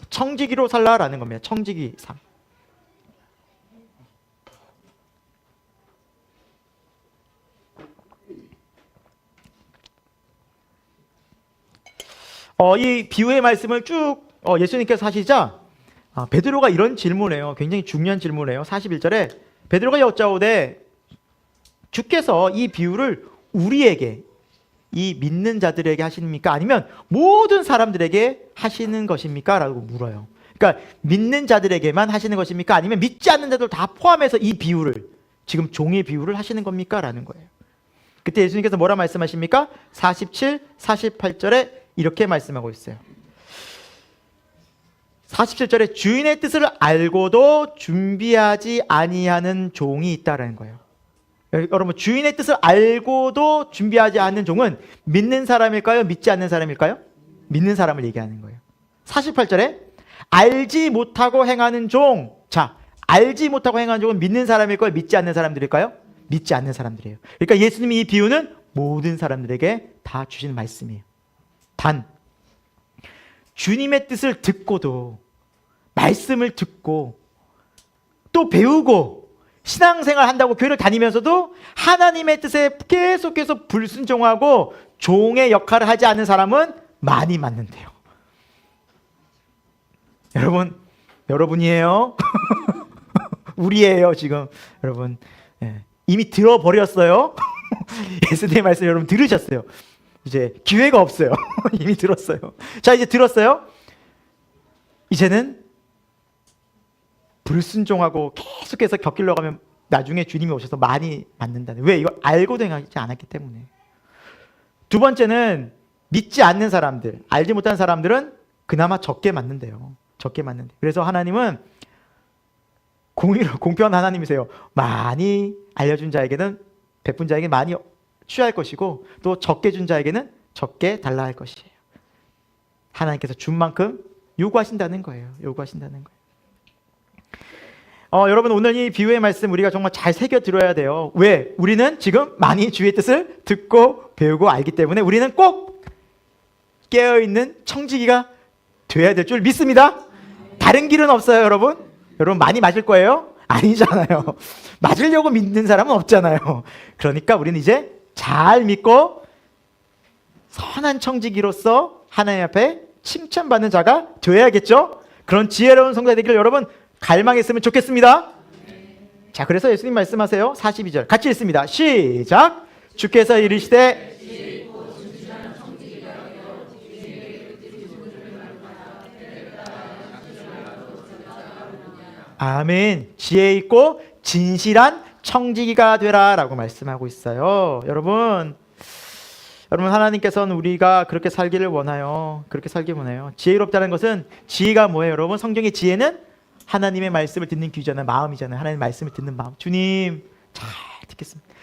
청지기로 살라라는 겁니다. 청지기 삶. 이 비유의 말씀을 쭉 예수님께서 하시자 베드로가 이런 질문을 해요. 굉장히 중요한 질문을 해요. 41절에 베드로가 여짜오되 주께서 이 비유를 우리에게, 이 믿는 자들에게 하십니까? 아니면 모든 사람들에게 하시는 것입니까? 라고 물어요. 그러니까 믿는 자들에게만 하시는 것입니까? 아니면 믿지 않는 자들 다 포함해서 이 비유를, 지금 종의 비유를 하시는 겁니까? 라는 거예요. 그때 예수님께서 뭐라 말씀하십니까? 47, 48절에 이렇게 말씀하고 있어요. 47절에 주인의 뜻을 알고도 준비하지 아니하는 종이 있다라는 거예요. 여러분, 주인의 뜻을 알고도 준비하지 않는 종은 믿는 사람일까요? 믿지 않는 사람일까요? 믿는 사람을 얘기하는 거예요. 48절에 알지 못하고 행하는 종. 자, 알지 못하고 행하는 종은 믿는 사람일까요? 믿지 않는 사람들일까요? 믿지 않는 사람들이에요. 그러니까 예수님이 이 비유는 모든 사람들에게 다 주시는 말씀이에요. 단, 주님의 뜻을 듣고도, 말씀을 듣고 또 배우고 신앙생활 한다고 교회를 다니면서도 하나님의 뜻에 계속해서 불순종하고 종의 역할을 하지 않는 사람은 많이 맞는데요. 여러분, 여러분이에요. 우리예요, 지금. 여러분, 이미 들어버렸어요. 예수님의 말씀 여러분 들으셨어요. 이제 기회가 없어요. 이미 들었어요. 자, 이제 들었어요. 이제는 불순종하고 계속해서 곁길로 가면 나중에 주님이 오셔서 많이 맞는다는. 왜? 이걸 알고도 행하지 않았기 때문에. 두 번째는 믿지 않는 사람들, 알지 못하는 사람들은 그나마 적게 맞는데요. 적게 맞는데. 그래서 하나님은 공평한 하나님이세요. 많이 알려준 자에게는, 베푼 자에게 많이 취할 것이고, 또 적게 준 자에게는 적게 달라 할 것이에요. 하나님께서 준 만큼 요구하신다는 거예요. 요구하신다는 거예요. 여러분, 오늘 이 비유의 말씀 우리가 정말 잘 새겨 들어야 돼요. 왜? 우리는 지금 많이 주의 뜻을 듣고 배우고 알기 때문에 우리는 꼭 깨어있는 청지기가 돼야 될 줄 믿습니다. 다른 길은 없어요, 여러분. 여러분 많이 맞을 거예요? 아니잖아요. 맞으려고 믿는 사람은 없잖아요. 그러니까 우리는 이제 잘 믿고 선한 청지기로서 하나님 앞에 칭찬받는 자가 되어야겠죠? 그런 지혜로운 성도가 되기를 여러분 갈망했으면 좋겠습니다. 자, 그래서 예수님 말씀하세요. 42절 같이 읽습니다. 시작. 주께서 이르시되 아멘. 지혜 있고 진실한 청지기가 되라 라고 말씀하고 있어요. 여러분 하나님께서는 우리가 그렇게 살기를 원해요. 그렇게 살기 원해요. 지혜롭다는 것은, 지혜가 뭐예요, 여러분? 성경의 지혜는 하나님의 말씀을 듣는 귀잖아요. 마음이잖아요. 하나님의 말씀을 듣는 마음. 주님 잘 듣겠습니다.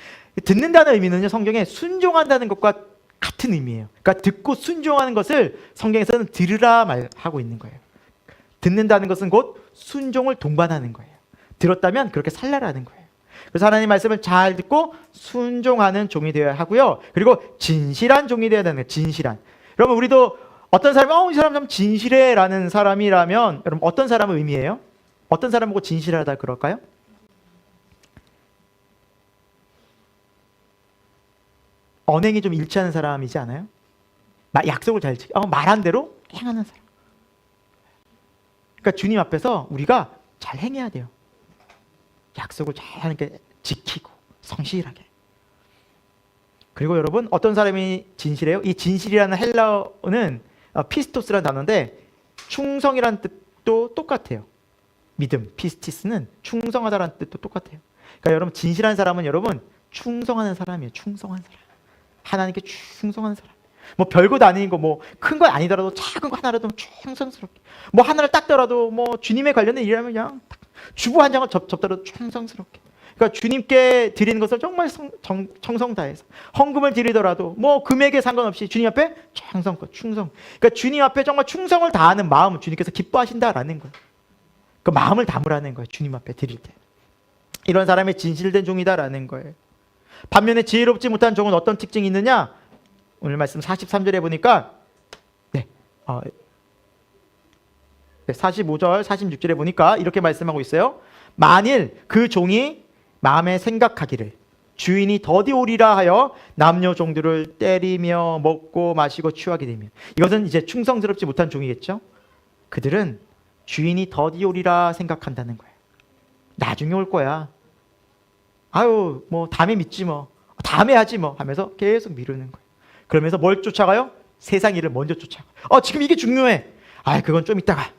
듣는다는 의미는요, 성경에 순종한다는 것과 같은 의미예요. 그러니까 듣고 순종하는 것을 성경에서는 들으라 말하고 있는 거예요. 듣는다는 것은 곧 순종을 동반하는 거예요. 들었다면 그렇게 살라라는 거예요. 그래서 하나님 말씀을 잘 듣고 순종하는 종이 되어야 하고요. 그리고 진실한 종이 되어야 되는 거예요. 진실한. 여러분, 우리도 어떤 사람이 이 사람 좀 진실해라는 사람이라면, 여러분 어떤 사람을 의미해요? 어떤 사람 보고 진실하다 그럴까요? 언행이 좀 일치하는 사람이지 않아요? 약속을 잘 지키고 말한 대로 행하는 사람. 그러니까 주님 앞에서 우리가 잘 행해야 돼요. 약속을 잘 하니까 지키고 성실하게. 그리고 여러분, 어떤 사람이 진실해요? 이 진실이라는 헬라어는 피스토스라는 단어인데 충성이라는 뜻도 똑같아요. 믿음, 피스티스는 충성하다라는 뜻도 똑같아요. 그러니까 여러분, 진실한 사람은 여러분 충성하는 사람이에요. 충성한 사람. 하나님께 충성하는 사람. 뭐 별것도 아닌 거, 뭐 큰 거 아니더라도 작은 거 하나라도 충성스럽게, 뭐 하나를 닦더라도, 뭐 주님에 관련된 일이라면 그냥 주부 한 장을 접더라도 충성스럽게. 그러니까 주님께 드리는 것을 정말 정성 다해서, 헌금을 드리더라도 뭐 금액에 상관없이 주님 앞에 충성껏 충성. 그러니까 주님 앞에 정말 충성을 다하는 마음을 주님께서 기뻐하신다라는 거예요. 그 마음을 담으라는 거예요. 주님 앞에 드릴 때. 이런 사람의 진실된 종이다라는 거예요. 반면에 지혜롭지 못한 종은 어떤 특징이 있느냐? 오늘 말씀 43절에 보니까 45절, 46절에 보니까 이렇게 말씀하고 있어요. 만일 그 종이 마음에 생각하기를 주인이 더디오리라 하여 남녀 종들을 때리며 먹고 마시고 취하게 되면, 이것은 이제 충성스럽지 못한 종이겠죠. 그들은 주인이 더디오리라 생각한다는 거예요. 나중에 올 거야. 아유, 뭐 다음에 믿지 뭐, 다음에 하지 뭐 하면서 계속 미루는 거예요. 그러면서 뭘 쫓아가요? 세상 일을 먼저 쫓아가요. 지금 이게 중요해. 그건 좀 이따가.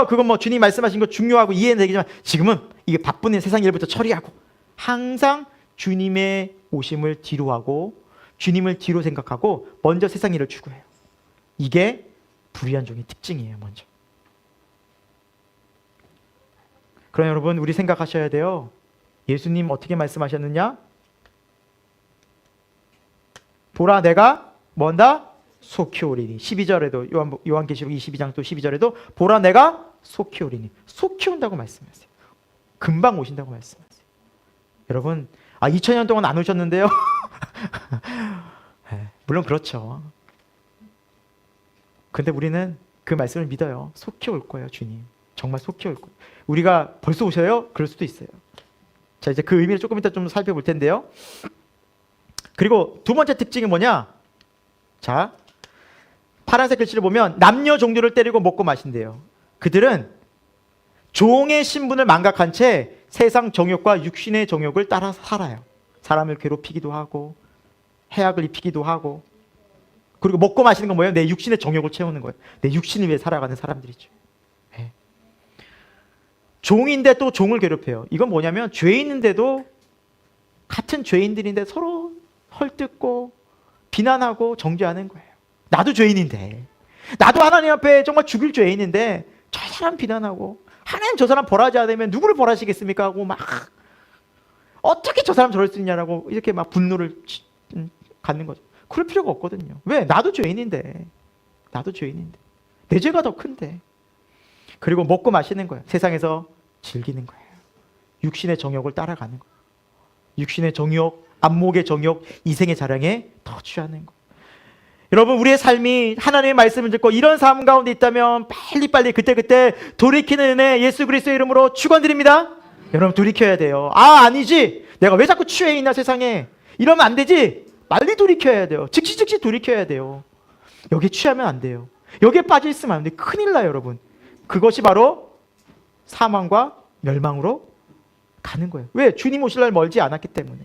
그건 뭐 주님 말씀하신 거 중요하고 이해는 되겠지만 지금은 이게 바쁜 세상 일부터 처리하고, 항상 주님의 오심을 뒤로 하고 주님을 뒤로 생각하고 먼저 세상 일을 추구해요. 이게 불의한 종의 특징이에요. 먼저. 그럼 여러분, 우리 생각하셔야 돼요. 예수님 어떻게 말씀하셨느냐? 보라, 내가 뭔다? 속히 오리니. 12절에도 요한계시록 22장 또 12절에도 보라, 내가 속히 오리니. 속히 온다고 말씀하세요. 금방 오신다고 말씀하세요. 여러분, 2000년 동안 안 오셨는데요. 물론 그렇죠. 근데 우리는 그 말씀을 믿어요. 속히 올 거예요, 주님. 정말 속히 올 거예요. 우리가 벌써 오셔요? 그럴 수도 있어요. 자, 이제 그 의미를 조금 이따 좀 살펴볼 텐데요. 그리고 두 번째 특징이 뭐냐? 자, 파란색 글씨를 보면 남녀 종들을 때리고 먹고 마신대요. 그들은 종의 신분을 망각한 채 세상 정욕과 육신의 정욕을 따라서 살아요. 사람을 괴롭히기도 하고 해악을 입히기도 하고, 그리고 먹고 마시는 건 뭐예요? 내 육신의 정욕을 채우는 거예요. 내 육신을 위해 살아가는 사람들이죠. 네. 종인데 또 종을 괴롭혀요. 이건 뭐냐면 죄인인데도, 같은 죄인들인데 서로 헐뜯고 비난하고 정죄하는 거예요. 나도 죄인인데, 나도 하나님 앞에 정말 죽일 죄인인데 저 사람 비난하고, 하나님 저 사람 벌하지 않으면 누구를 벌하시겠습니까? 하고 막 어떻게 저 사람 저럴 수 있냐라고 이렇게 막 분노를 갖는 거죠. 그럴 필요가 없거든요. 왜? 나도 죄인인데. 내 죄가 더 큰데. 그리고 먹고 마시는 거예요. 세상에서 즐기는 거예요. 육신의 정욕을 따라가는 거예요. 육신의 정욕, 안목의 정욕, 이생의 자랑에 더 취하는 거예요. 여러분, 우리의 삶이 하나님의 말씀을 듣고 이런 삶 가운데 있다면 빨리빨리 그때그때 돌이키는 은혜 예수 그리스도의 이름으로 축원드립니다. 여러분, 돌이켜야 돼요. 아니지, 내가 왜 자꾸 취해 있나 세상에, 이러면 안 되지. 빨리 돌이켜야 돼요. 즉시 돌이켜야 돼요. 여기에 취하면 안 돼요. 여기에 빠져 있으면 안 돼요. 큰일 나요, 여러분. 그것이 바로 사망과 멸망으로 가는 거예요. 왜? 주님 오실 날 멀지 않았기 때문에.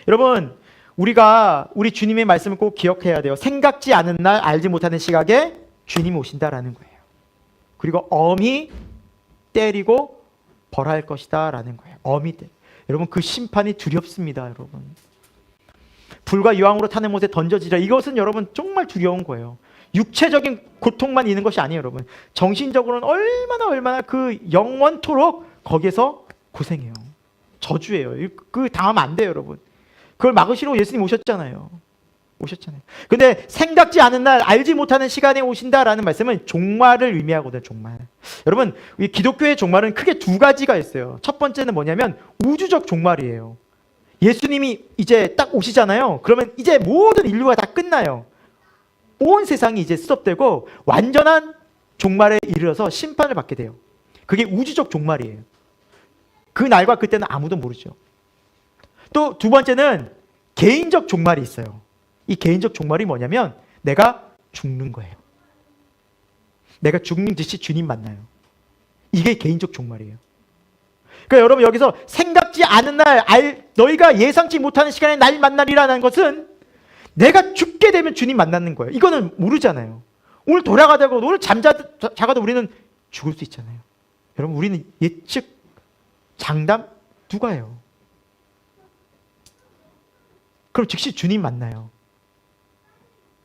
여러분, 우리가 우리 주님의 말씀을 꼭 기억해야 돼요. 생각지 않은 날, 알지 못하는 시각에 주님이 오신다라는 거예요. 그리고 엄히 때리고 벌할 것이다 라는 거예요. 엄히 때. 여러분, 그 심판이 두렵습니다. 여러분, 불과 유황으로 타는 못에 던져지라. 이것은 여러분 정말 두려운 거예요. 육체적인 고통만 있는 것이 아니에요. 여러분, 정신적으로는 얼마나 그 영원토록 거기에서 고생해요. 저주예요. 그 당하면 안 돼요. 여러분, 그걸 막으시려고 예수님 오셨잖아요. 근데 생각지 않은 날, 알지 못하는 시간에 오신다라는 말씀은 종말을 의미하거든요. 종말. 여러분, 이 기독교의 종말은 크게 두 가지가 있어요. 첫 번째는 뭐냐면 우주적 종말이에요. 예수님이 이제 딱 오시잖아요. 그러면 이제 모든 인류가 다 끝나요. 온 세상이 이제 스톱되고 완전한 종말에 이르러서 심판을 받게 돼요. 그게 우주적 종말이에요. 그 날과 그때는 아무도 모르죠. 또 두 번째는 개인적 종말이 있어요. 이 개인적 종말이 뭐냐면 내가 죽는 거예요. 내가 죽는 듯이 주님 만나요. 이게 개인적 종말이에요. 그러니까 여러분, 여기서 생각지 않은 날, 너희가 예상치 못하는 시간에 날 만나리라는 것은 내가 죽게 되면 주님 만나는 거예요. 이거는 모르잖아요. 오늘 돌아가다가, 오늘 자가도 우리는 죽을 수 있잖아요. 여러분, 우리는 예측, 장담 누가 해요? 그럼 즉시 주님 만나요.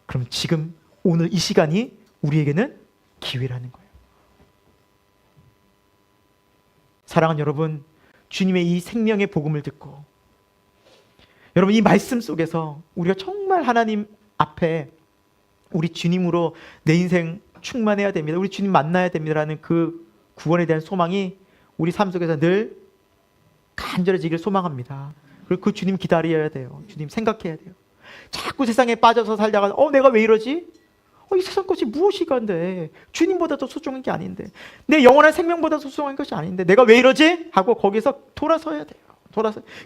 그럼 지금 오늘 이 시간이 우리에게는 기회라는 거예요. 사랑하는 여러분, 주님의 이 생명의 복음을 듣고 여러분, 이 말씀 속에서 우리가 정말 하나님 앞에 우리 주님으로 내 인생 충만해야 됩니다. 우리 주님 만나야 됩니다라는 그 구원에 대한 소망이 우리 삶 속에서 늘 간절해지길 소망합니다. 그리고 그 주님 기다려야 돼요. 주님 생각해야 돼요. 자꾸 세상에 빠져서 살다가 내가 왜 이러지? 이 세상 것이 무엇이 간데 주님보다 더 소중한 게 아닌데 내 영원한 생명보다 소중한 것이 아닌데 내가 왜 이러지? 하고 거기서 돌아서야 돼요.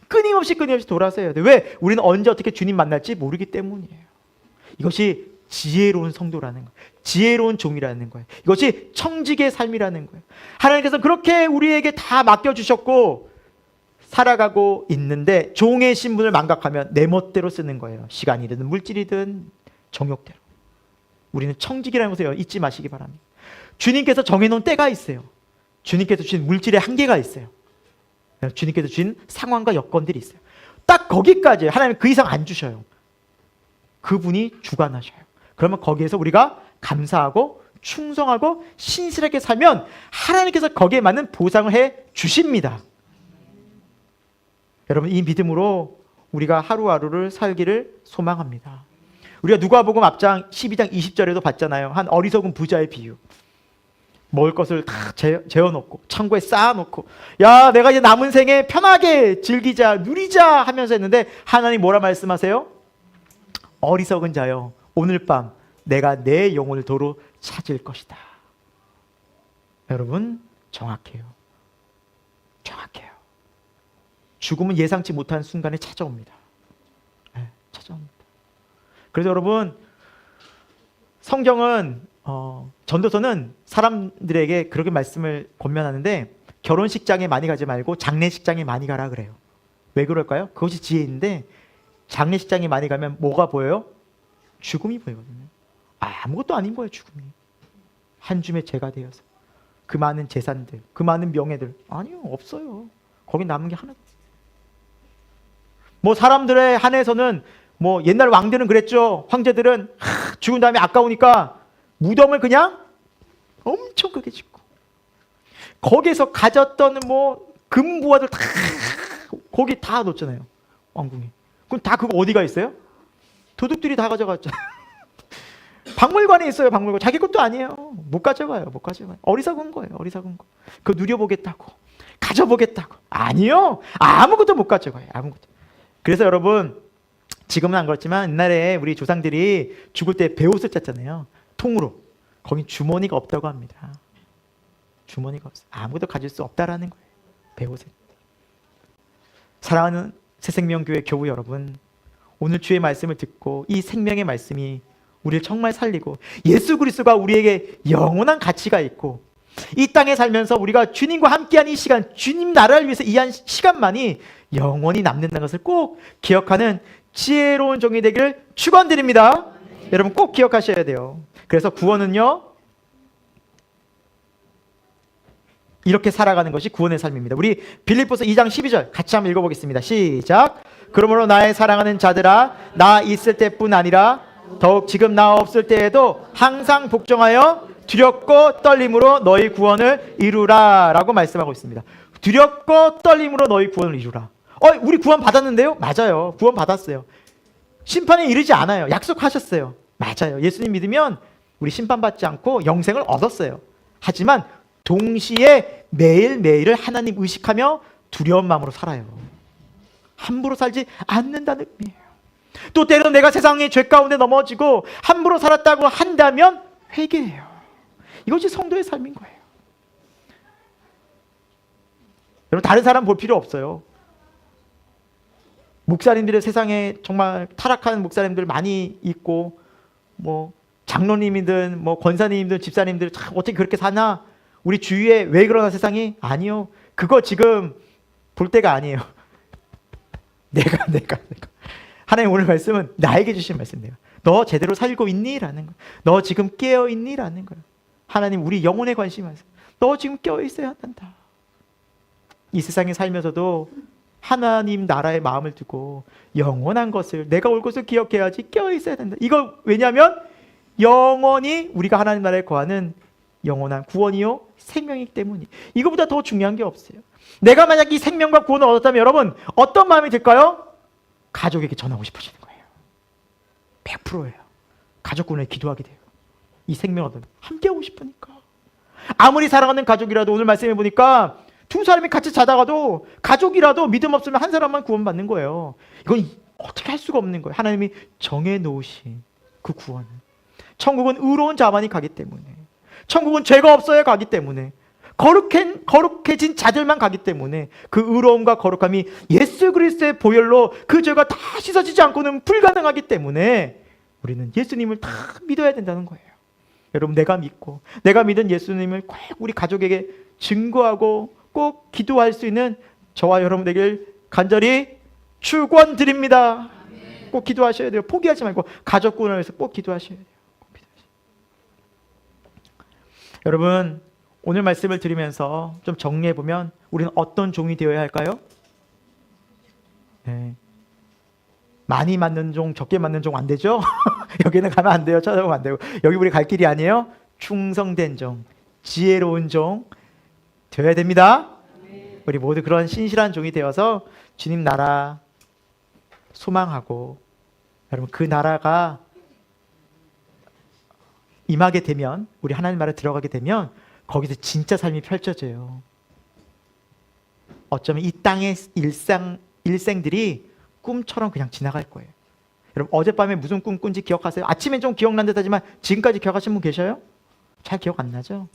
끊임없이 돌아서야 돼요. 왜? 우리는 언제 어떻게 주님 만날지 모르기 때문이에요. 이것이 지혜로운 성도라는 거예요. 지혜로운 종이라는 거예요. 이것이 청직의 삶이라는 거예요. 하나님께서 그렇게 우리에게 다 맡겨주셨고 살아가고 있는데 종의 신분을 망각하면 내 멋대로 쓰는 거예요. 시간이든 물질이든 정욕대로. 우리는 청직이라는 것을 잊지 마시기 바랍니다. 주님께서 정해놓은 때가 있어요. 주님께서 주신 물질의 한계가 있어요. 주님께서 주신 상황과 여건들이 있어요. 딱 거기까지 하나님 그 이상 안 주셔요. 그분이 주관하셔요. 그러면 거기에서 우리가 감사하고 충성하고 신실하게 살면 하나님께서 거기에 맞는 보상을 해 주십니다. 여러분 이 믿음으로 우리가 하루하루를 살기를 소망합니다. 우리가 누가복음 앞장 12장 20절에도 봤잖아요. 한 어리석은 부자의 비유. 먹을 것을 다 재워놓고 창고에 쌓아놓고 야 내가 이제 남은 생에 편하게 즐기자 누리자 하면서 했는데 하나님 뭐라 말씀하세요? 어리석은 자여 오늘 밤 내가 내 영혼을 도로 찾을 것이다. 여러분 정확해요. 죽음은 예상치 못한 순간에 찾아옵니다. 찾아옵니다. 그래서 여러분 성경은 전도서는 사람들에게 그렇게 말씀을 권면하는데 결혼식장에 많이 가지 말고 장례식장에 많이 가라 그래요. 왜 그럴까요? 그것이 지혜인데 장례식장에 많이 가면 뭐가 보여요? 죽음이 보이거든요. 아무것도 아닌 거예요. 죽음이. 한 줌의 재가 되어서 그 많은 재산들, 그 많은 명예들 아니요 없어요. 거기 남은 게 하나도. 뭐 사람들의 한해서는 뭐 옛날 왕들은 그랬죠. 황제들은 죽은 다음에 아까우니까 무덤을 그냥 엄청 크게 짓고 거기에서 가졌던 뭐 금부화들 다 거기 다 놓잖아요. 왕궁에. 그럼 다 그거 어디가 있어요? 도둑들이 다 가져갔잖아요. 박물관에 있어요. 박물관. 자기 것도 아니에요. 못 가져가요. 어리석은 거예요. 그거 누려보겠다고. 가져보겠다고. 아니요. 아무것도 못 가져가요. 아무것도. 그래서 여러분 지금은 안 그렇지만 옛날에 우리 조상들이 죽을 때 베옷을 짰잖아요. 통으로. 거긴 주머니가 없다고 합니다. 주머니가 없어요. 아무것도 가질 수 없다라는 거예요. 베옷을. 사랑하는 새생명교회 교우 여러분, 오늘 주의 말씀을 듣고 이 생명의 말씀이 우리를 정말 살리고 예수 그리스도가 우리에게 영원한 가치가 있고 이 땅에 살면서 우리가 주님과 함께한 이 시간, 주님 나라를 위해서 이 한 시간만이 영원히 남는다는 것을 꼭 기억하는 지혜로운 종이 되기를 축원드립니다. 여러분 꼭 기억하셔야 돼요. 그래서 구원은요 이렇게 살아가는 것이 구원의 삶입니다. 우리 빌립보서 2장 12절 같이 한번 읽어보겠습니다. 시작. 그러므로 나의 사랑하는 자들아 나 있을 때뿐 아니라 더욱 지금 나 없을 때에도 항상 복종하여 두렵고 떨림으로 너희 구원을 이루라 라고 말씀하고 있습니다. 두렵고 떨림으로 너희 구원을 이루라. 우리 구원 받았는데요? 맞아요. 구원 받았어요. 심판에 이르지 않아요. 약속하셨어요. 맞아요. 예수님 믿으면 우리 심판받지 않고 영생을 얻었어요. 하지만 동시에 매일매일을 하나님 의식하며 두려운 마음으로 살아요. 함부로 살지 않는다는 의미예요. 또 때로는 내가 세상의 죄 가운데 넘어지고 함부로 살았다고 한다면 회개해요. 이것이 성도의 삶인 거예요. 여러분 다른 사람 볼 필요 없어요. 목사님들의 세상에 정말 타락한 목사님들 많이 있고 뭐 장로님이든 뭐 권사님이든 집사님들 참 어떻게 그렇게 사나? 우리 주위에 왜 그러나 세상이? 아니요. 그거 지금 볼 때가 아니에요. 내가 하나님 오늘 말씀은 나에게 주신 말씀이에요. 너 제대로 살고 있니? 라는 거예요. 너 지금 깨어 있니? 라는 거예요. 하나님 우리 영혼에 관심이 많아요. 너 지금 깨어 있어야 한다. 이 세상에 살면서도 하나님 나라의 마음을 두고 영원한 것을 내가 올 것을 기억해야지 깨어 있어야 된다. 이거 왜냐하면 영원히 우리가 하나님 나라에 거하는 영원한 구원이요 생명이기 때문이. 이거보다 더 중요한 게 없어요. 내가 만약 이 생명과 구원을 얻었다면 여러분 어떤 마음이 들까요? 가족에게 전하고 싶어지는 거예요. 100%예요. 가족군에 기도하게 돼요. 이 생명을 얻으면 함께하고 싶으니까. 아무리 사랑하는 가족이라도 오늘 말씀해 보니까 두 사람이 같이 자다가도 가족이라도 믿음 없으면 한 사람만 구원받는 거예요. 이건 어떻게 할 수가 없는 거예요. 하나님이 정해놓으신 그 구원을. 천국은 의로운 자만이 가기 때문에, 천국은 죄가 없어야 가기 때문에, 거룩해진 자들만 가기 때문에, 그 의로움과 거룩함이 예수 그리스도의 보혈로 그 죄가 다 씻어지지 않고는 불가능하기 때문에 우리는 예수님을 다 믿어야 된다는 거예요. 여러분, 내가 믿은 예수님을 꼭 우리 가족에게 증거하고 꼭 기도할 수 있는 저와 여러분 되길 간절히 축원드립니다. 꼭 기도하셔야 돼요. 포기하지 말고 가족군을 위해서 꼭 기도하셔야 돼요. 여러분, 오늘 말씀을 들으면서 좀 정리해보면 우리는 어떤 종이 되어야 할까요? 네. 많이 맞는 종, 적게 맞는 종 안 되죠? 여기는 가면 안 돼요. 찾아보면 안 되고. 여기 우리 갈 길이 아니에요. 충성된 종, 지혜로운 종 되어야 됩니다. 우리 모두 그런 신실한 종이 되어서 주님 나라 소망하고, 여러분 그 나라가 임하게 되면, 우리 하나님 나라에 들어가게 되면 거기서 진짜 삶이 펼쳐져요. 어쩌면 이 땅의 일생들이 꿈처럼 그냥 지나갈 거예요. 여러분, 어젯밤에 무슨 꿈 꾼지 기억하세요? 아침엔 좀 기억난 듯 하지만 지금까지 기억하신 분 계셔요? 잘 기억 안 나죠?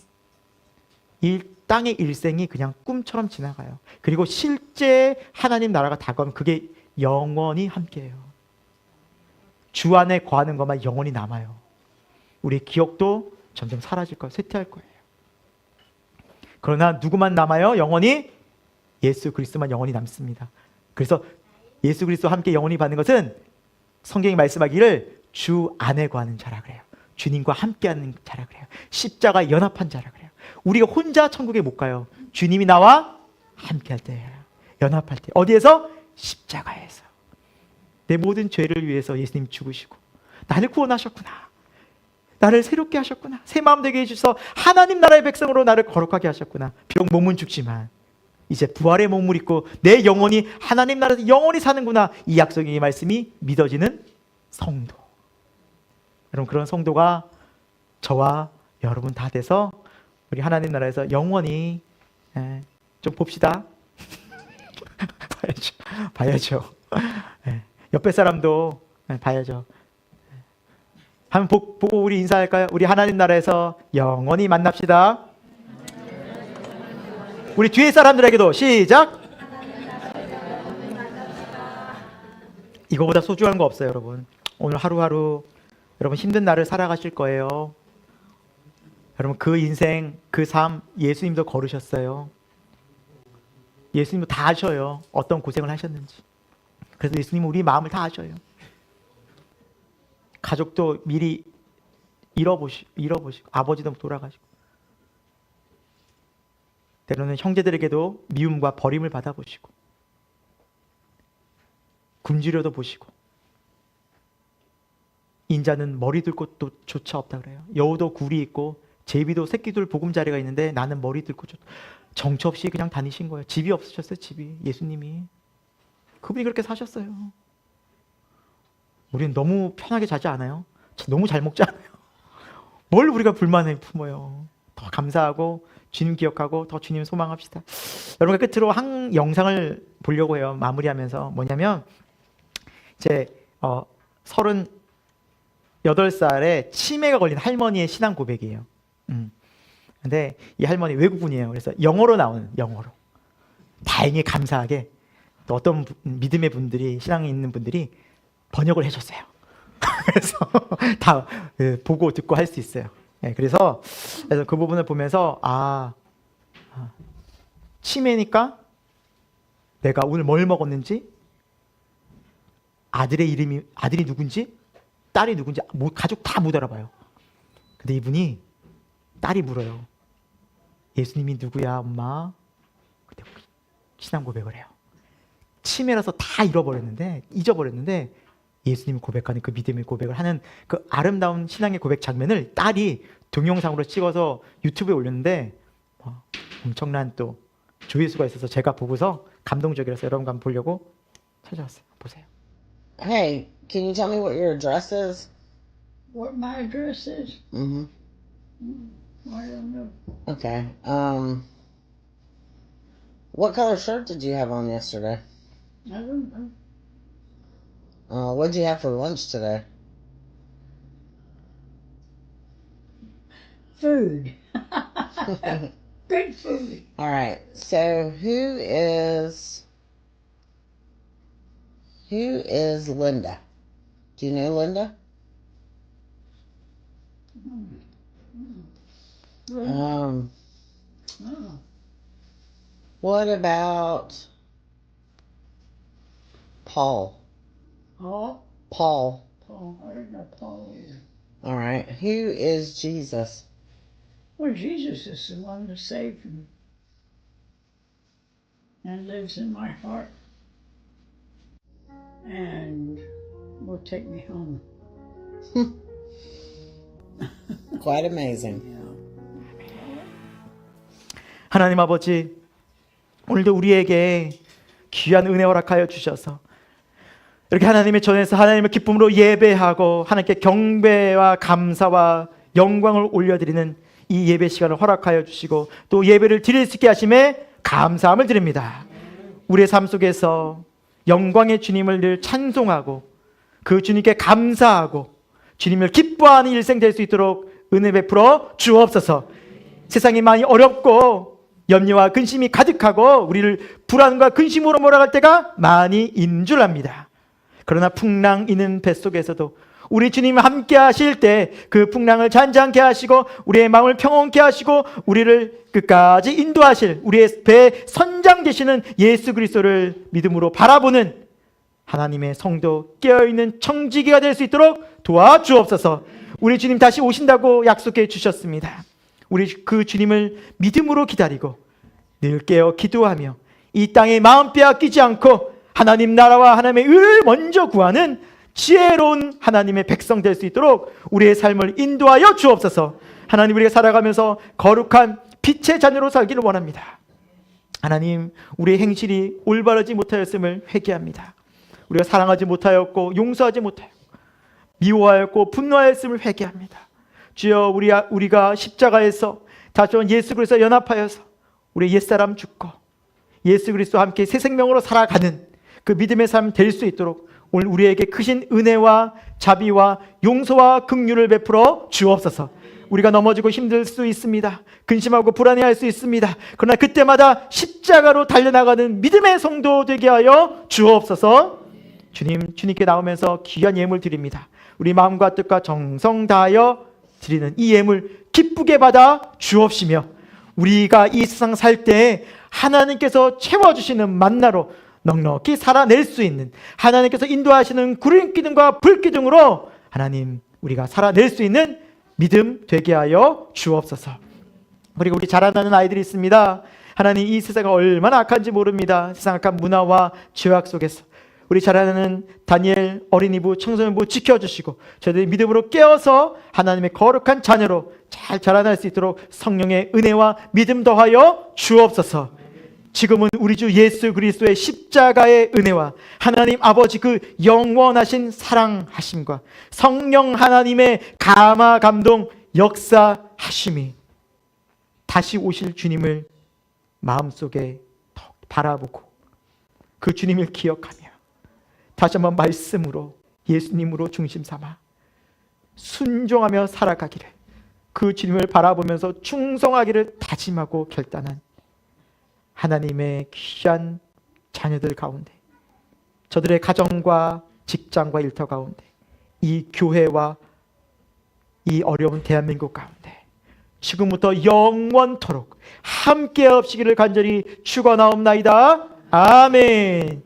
이 땅의 일생이 그냥 꿈처럼 지나가요. 그리고 실제 하나님 나라가 다가오면 그게 영원히 함께해요. 주 안에 거하는 것만 영원히 남아요. 우리의 기억도 점점 사라질 거예요. 쇠퇴할 거예요. 그러나 누구만 남아요? 영원히 예수 그리스도만 영원히 남습니다. 그래서 예수 그리스도와 함께 영원히 받는 것은 성경이 말씀하기를 주 안에 거하는 자라 그래요. 주님과 함께하는 자라 그래요. 십자가 연합한 자라 그래요. 우리가 혼자 천국에 못 가요. 주님이 나와 함께할 때예요. 연합할 때. 어디에서? 십자가에서. 내 모든 죄를 위해서 예수님 죽으시고 나를 구원하셨구나. 나를 새롭게 하셨구나. 새 마음 되게 해주셔서 하나님 나라의 백성으로 나를 거룩하게 하셨구나. 비록 몸은 죽지만 이제 부활의 몸을 입고 내 영혼이 하나님 나라에서 영원히 사는구나. 이 약속의 말씀이 믿어지는 성도. 여러분, 그런 성도가 저와 여러분 다 돼서 우리 하나님 나라에서 영원히 좀 봅시다. 봐야죠. 옆에 사람도 봐야죠. 한번 보고 우리 인사할까요? 우리 하나님 나라에서 영원히 만납시다. 우리 뒤에 사람들에게도 시작. 이거보다 소중한 거 없어요, 여러분. 오늘 하루하루 여러분 힘든 날을 살아가실 거예요. 여러분, 그 인생, 그 삶 예수님도 걸으셨어요. 예수님도 다 아셔요. 어떤 고생을 하셨는지. 그래서 예수님은 우리 마음을 다 아셔요. 가족도 미리 잃어보시고 아버지도 돌아가시고, 때로는 형제들에게도 미움과 버림을 받아보시고, 굶주려도 보시고, 인자는 머리 들 곳도 조차 없다 그래요. 여우도 굴이 있고 제비도 새끼들 보금자리가 있는데 나는 머리 들고 정처 없이 그냥 다니신 거예요. 집이 없으셨어요. 집이. 예수님이 그분이 그렇게 사셨어요. 우리는 너무 편하게 자지 않아요? 너무 잘 먹지 않아요? 뭘 우리가 불만을 품어요? 더 감사하고 주님 기억하고 더 주님 소망합시다. 여러분, 끝으로 한 영상을 보려고 해요. 마무리하면서. 뭐냐면 이제 38살에 치매가 걸린 할머니의 신앙 고백이에요. 근데 이 할머니 외국분이에요. 그래서 영어로 나오는, 영어로. 다행히 감사하게 또 어떤 믿음의 분들이, 신앙이 있는 분들이 번역을 해줬어요. 그래서 다 보고 듣고 할 수 있어요. 그래서 그 부분을 보면서 치매니까 내가 오늘 뭘 먹었는지, 아들이 누군지, 딸이 누군지 가족 다 못 알아봐요. 근데 이분이, 딸이 물어요. 예수님이 누구야, 엄마? 그때 신앙 고백을 해요. 치매라서 다 잊어버렸는데 예수님을 고백하는 그 믿음의 고백을 하는 그 아름다운 신앙의 고백 장면을 딸이 동영상으로 찍어서 유튜브에 올렸는데 엄청난 또 조회수가 있어서 제가 보고서 감동적이라서 여러분과 한번 보려고 찾아왔어요. 보세요. Hey, can you tell me what your address is? What my address is? Mm-hmm. I don't know. Okay. What color shirt did you have on yesterday? I don't know. What'd you have for lunch today? Food. Good food. All right. So who is Linda? Do you know Linda? Oh. What about Paul? Paul. Paul. Paul. I don't know Paul either. All right. Who is Jesus? Well, Jesus is the one that saved me and lives in my heart and will take me home. Quite amazing. 하나님 아버지, 오늘도 우리에게 귀한 은혜 허락하여 주셔서 이렇게 하나님의 전에서 하나님의 기쁨으로 예배하고 하나님께 경배와 감사와 영광을 올려드리는 이 예배 시간을 허락하여 주시고 또 예배를 드릴 수 있게 하심에 감사함을 드립니다. 우리의 삶 속에서 영광의 주님을 늘 찬송하고 그 주님께 감사하고 주님을 기뻐하는 일생 될 수 있도록 은혜 베풀어 주옵소서. 세상이 많이 어렵고 염려와 근심이 가득하고 우리를 불안과 근심으로 몰아갈 때가 많이 있는 줄 압니다. 그러나 풍랑 있는 뱃속에서도 우리 주님이 함께 하실 때 그 풍랑을 잔잔케 하시고 우리의 마음을 평온케 하시고 우리를 끝까지 인도하실 우리의 배 선장 되시는 예수 그리스도를 믿음으로 바라보는 하나님의 성도 깨어있는 청지기가 될 수 있도록 도와주옵소서. 우리 주님 다시 오신다고 약속해 주셨습니다. 우리 그 주님을 믿음으로 기다리고 늘 깨어 기도하며 이 땅에 마음 빼앗기지 않고 하나님 나라와 하나님의 의를 먼저 구하는 지혜로운 하나님의 백성 될 수 있도록 우리의 삶을 인도하여 주옵소서. 하나님, 우리가 살아가면서 거룩한 빛의 자녀로 살기를 원합니다. 하나님, 우리의 행실이 올바르지 못하였음을 회개합니다. 우리가 사랑하지 못하였고 용서하지 못하였고 미워하였고 분노하였음을 회개합니다. 주여, 우리가 십자가에서 다시 온 예수 그리스도 연합하여서 우리 옛사람 죽고 예수 그리스도와 함께 새 생명으로 살아가는 그 믿음의 삶 될 수 있도록 오늘 우리에게 크신 은혜와 자비와 용서와 긍휼을 베풀어 주옵소서. 우리가 넘어지고 힘들 수 있습니다. 근심하고 불안해할 수 있습니다. 그러나 그때마다 십자가로 달려나가는 믿음의 성도 되게 하여 주옵소서. 주님께 나오면서 귀한 예물 드립니다. 우리 마음과 뜻과 정성 다하여 드리는 이 예물 기쁘게 받아 주옵시며 우리가 이 세상 살 때 하나님께서 채워주시는 만나로 넉넉히 살아낼 수 있는 하나님께서 인도하시는 구름 기둥과 불 기둥으로 하나님 우리가 살아낼 수 있는 믿음 되게 하여 주옵소서. 그리고 우리 자라나는 아이들이 있습니다. 하나님, 이 세상이 얼마나 악한지 모릅니다. 세상 악한 문화와 죄악 속에서 우리 자라나는 다니엘 어린이부 청소년부 지켜주시고 저희들이 믿음으로 깨어서 하나님의 거룩한 자녀로 잘 자라날 수 있도록 성령의 은혜와 믿음 더하여 주옵소서. 지금은 우리 주 예수 그리스도의 십자가의 은혜와 하나님 아버지 그 영원하신 사랑하심과 성령 하나님의 감화 감동 역사하심이 다시 오실 주님을 마음속에 바라보고 그 주님을 기억하며 다시 한번 말씀으로 예수님으로 중심 삼아 순종하며 살아가기를 그 주님을 바라보면서 충성하기를 다짐하고 결단한 하나님의 귀한 자녀들 가운데 저들의 가정과 직장과 일터 가운데 이 교회와 이 어려운 대한민국 가운데 지금부터 영원토록 함께 없시기를 간절히 축원하옵나이다. 아멘.